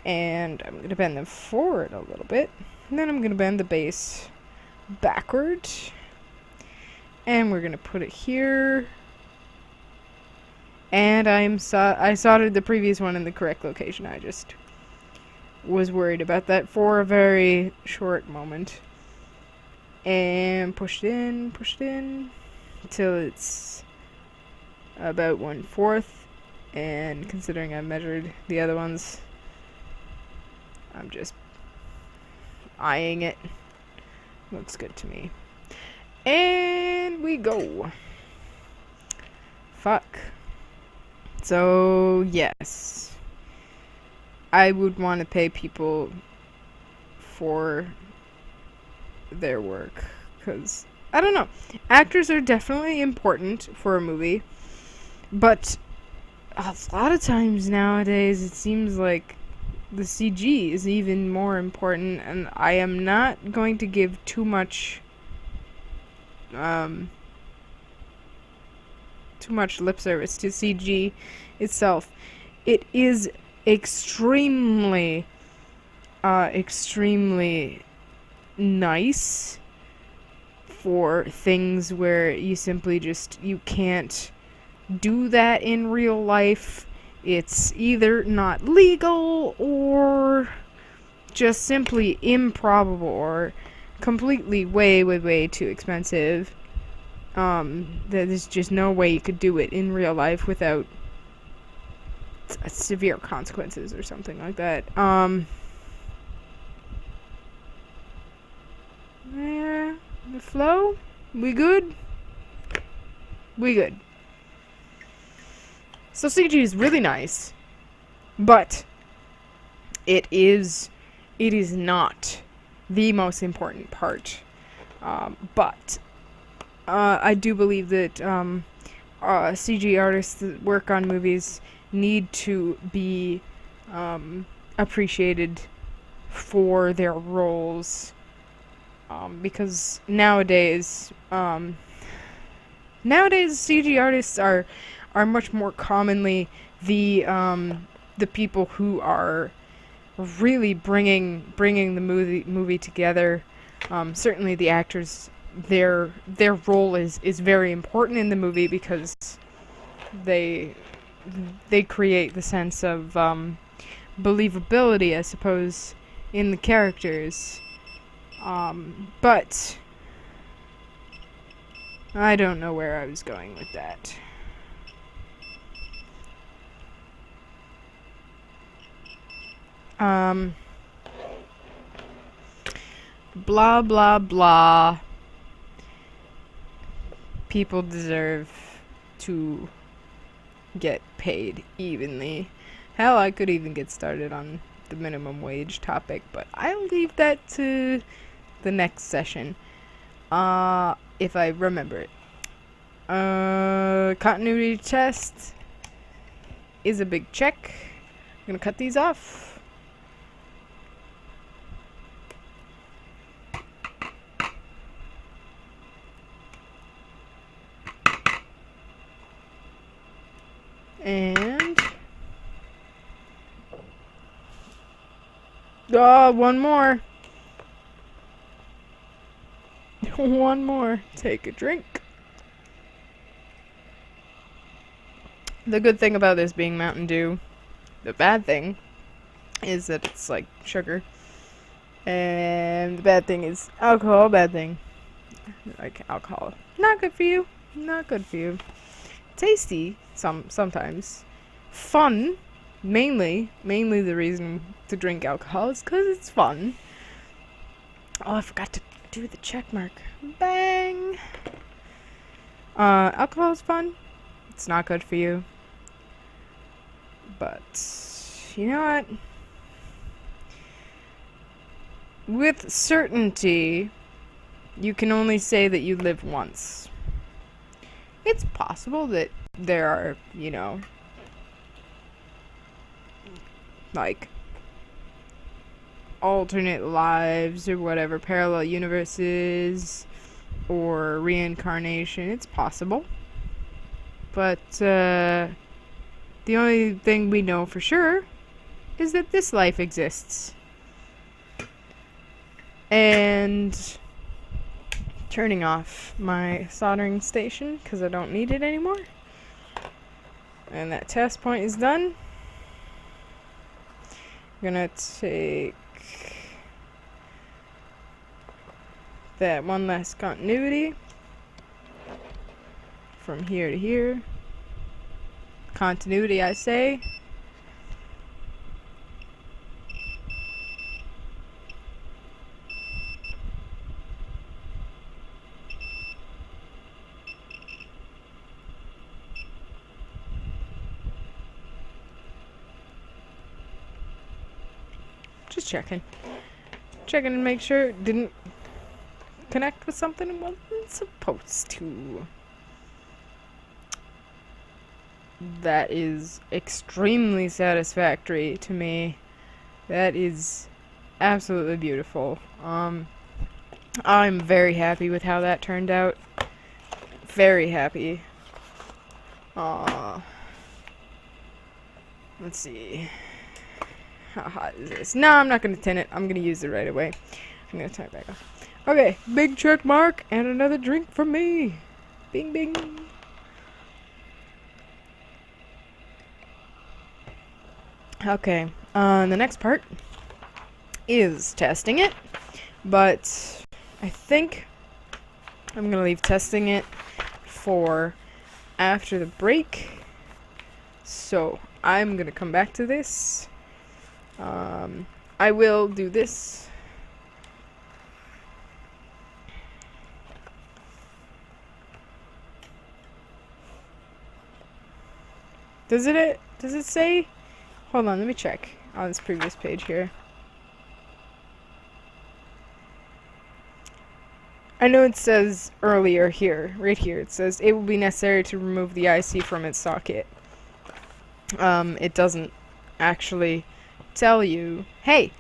And I'm going to bend them forward a little bit. And then I'm going to bend the base backward. And we're going to put it here. And I soldered the previous one in the correct location. I just was worried about that for a very short moment. And push it in, until it's about 1/4. And considering I measured the other ones, I'm just eyeing it. Looks good to me. And we go. Fuck. So, yes. I would want to pay people for their work. Because, I don't know. Actors are definitely important for a movie. But a lot of times nowadays, it seems like the CG is even more important. And I am not going to give too much lip service to CG itself. It is extremely nice for things where you simply you can't do that in real life. It's either not legal or just simply improbable or completely way too expensive. There's just no way you could do it in real life without severe consequences or something like that. Yeah, the flow? We good? We good. So CG is really nice, but it is not the most important part. But I do believe that CG artists that work on movies need to be appreciated for their roles, because nowadays CG artists are much more commonly the people who are really bringing the movie together. Certainly the actors, their role is very important in the movie because they create the sense of believability, I suppose, in the characters. But I don't know where I was going with that. Blah blah blah. People deserve to get paid evenly. Hell, I could even get started on the minimum wage topic, but I'll leave that to the next session. If I remember it. Continuity test is a big check. I'm gonna cut these off. And one more. One more. Take a drink. The good thing about this being Mountain Dew, the bad thing is that it's like sugar. And the bad thing is alcohol. Bad thing, like alcohol, not good for you. Not good for you. Tasty sometimes. Fun, mainly the reason to drink alcohol is because it's fun. Oh, I forgot to do the check mark. Bang. Alcohol is fun. It's not good for you. But you know what? With certainty, you can only say that you live once. It's possible that there are, like alternate lives or whatever, parallel universes or reincarnation. It's possible. But the only thing we know for sure is that this life exists. And turning off my soldering station because I don't need it anymore. And that test point is done. I'm gonna take that one last continuity from here to here. Continuity, I say. Just checking. Checking to make sure it didn't connect with something it wasn't supposed to. That is extremely satisfactory to me. That is absolutely beautiful. I'm very happy with how that turned out. Very happy. Let's see. How hot is this? No, I'm not going to tin it. I'm going to use it right away. I'm going to turn it back off. Okay, big check mark and another drink from me. Bing, bing. Okay, the next part is testing it, but I think I'm going to leave testing it for after the break. So I'm going to come back to this. I will do this. Does it say? Hold on, let me check on this previous page here. I know it says earlier here, right here, it says it will be necessary to remove the IC from its socket. It doesn't actually tell you, hey,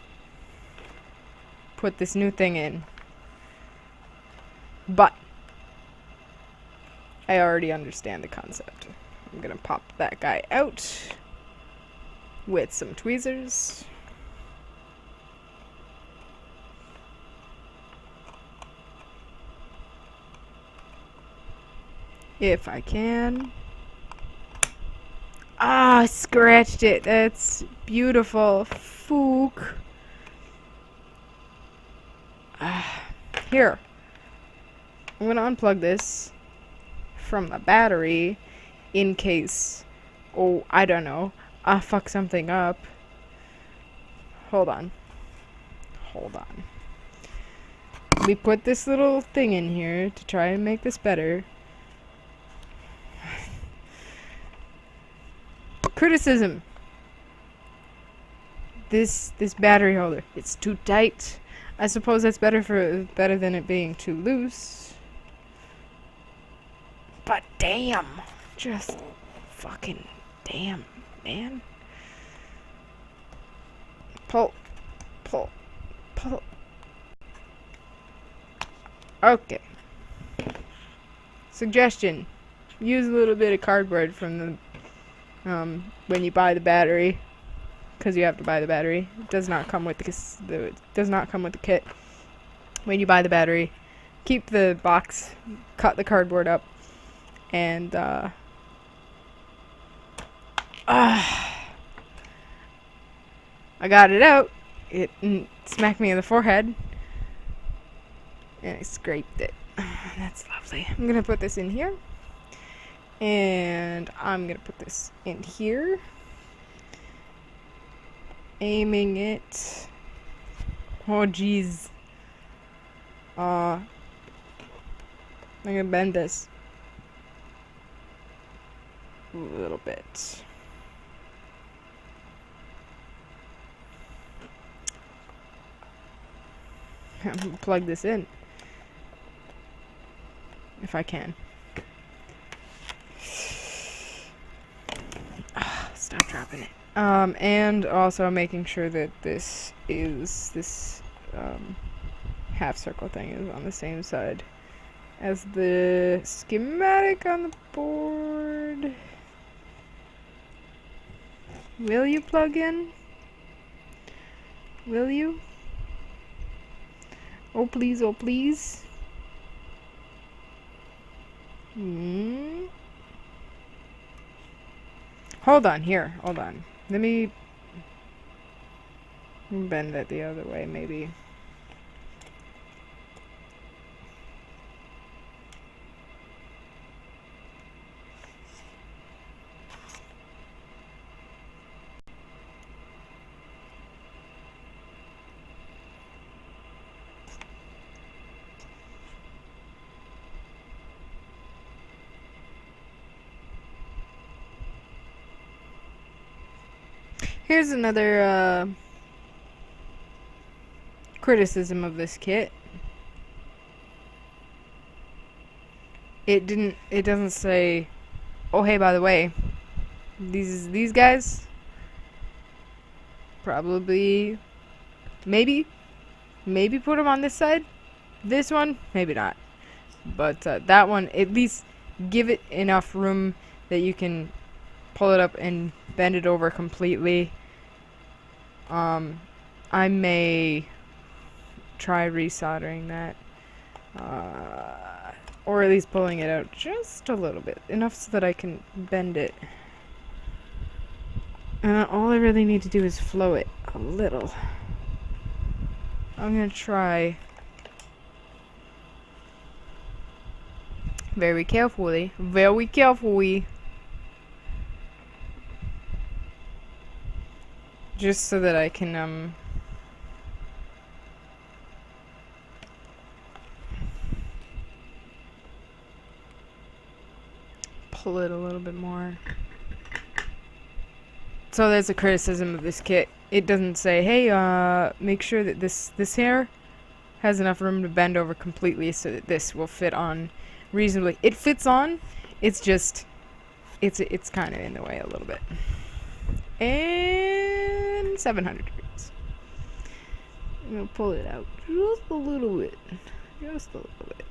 put this new thing in. But I already understand the concept. I'm gonna pop that guy out with some tweezers. If I can. Ah, I scratched it. That's beautiful. Fook. Here. I'm gonna unplug this from the battery in case, oh, I don't know, I fuck something up. Hold on. We put this little thing in here to try and make this better. Criticism. This battery holder, it's too tight. I suppose that's better than it being too loose. But damn, just fucking damn, man. Pull. Okay. Suggestion: use a little bit of cardboard from the when you buy the battery, because you have to buy the battery. It does not come with the kit. When you buy the battery, keep the box, cut the cardboard up, and I got it out. It smacked me in the forehead, and I scraped it. That's lovely. I'm gonna put this in here, and I'm gonna put this in here, aiming it. Oh jeez. I'm gonna bend this a little bit. I'm gonna plug this in if I can. Stop, drop. stopping it. And also making sure that this half circle thing is on the same side as the schematic on the board. Will you plug in? Will you? Oh please, oh please. Hold on, here, hold on. Let me bend it the other way, maybe. Here's another criticism of this kit. It doesn't say, oh hey, by the way, these guys probably maybe put them on this side. This one maybe not, but that one, at least give it enough room that you can pull it up and bend it over completely. I may try resoldering that, or at least pulling it out just a little bit, enough so that I can bend it. All I really need to do is flow it a little. I'm gonna try very carefully, just so that I can pull it a little bit more. So there's a criticism of this kit. It doesn't say, hey, make sure that this here has enough room to bend over completely so that this will fit on reasonably. It fits on, it's just, it's kind of in the way a little bit. And 700 degrees. I'm gonna pull it out just a little bit. Just a little bit.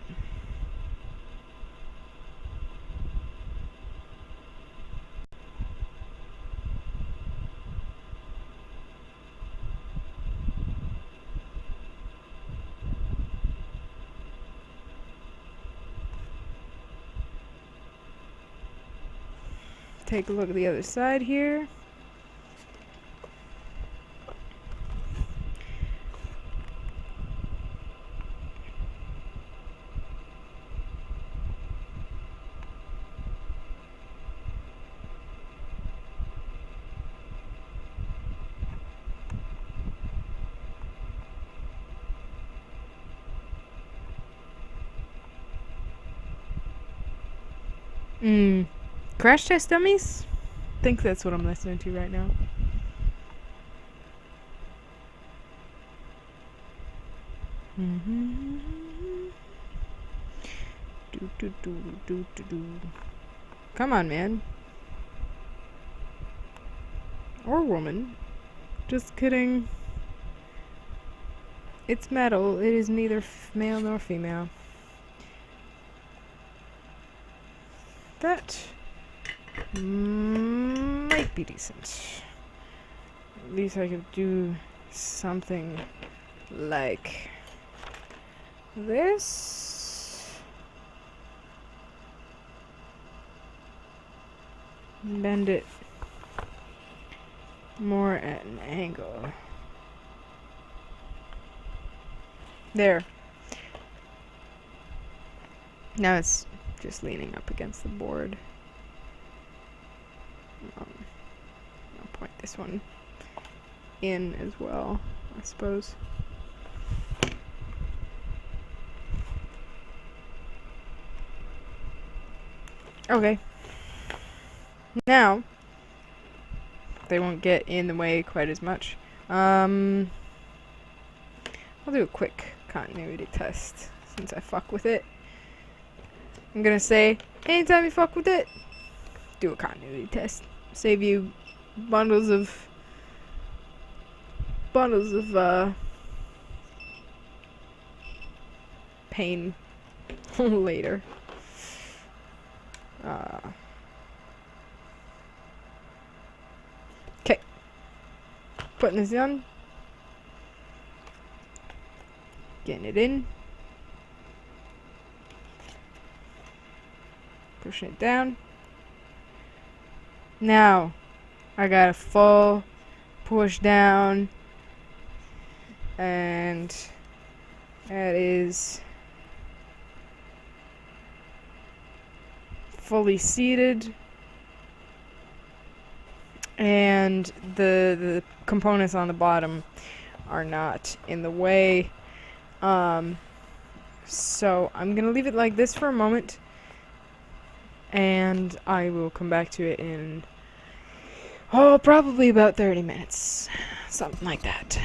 Take a look at the other side here. Crash Test Dummies? I think that's what I'm listening to right now. Come on, man. Or woman. Just kidding. It's metal. It is neither male nor female. That might be decent. At least I could do something like this. Bend it more at an angle. There. Now it's just leaning up against the board. I'll point this one in as well, I suppose. Okay. Now, they won't get in the way quite as much. I'll do a quick continuity test since I fuck with it. I'm gonna say, anytime you fuck with it, do a continuity test. Save you bundles of pain later. Okay. Putting this on. Getting it in. Pushing it down. Now, I got a full push down. And that is fully seated. And the components on the bottom are not in the way. So I'm gonna leave it like this for a moment, and I will come back to it in probably about 30 minutes, something like that.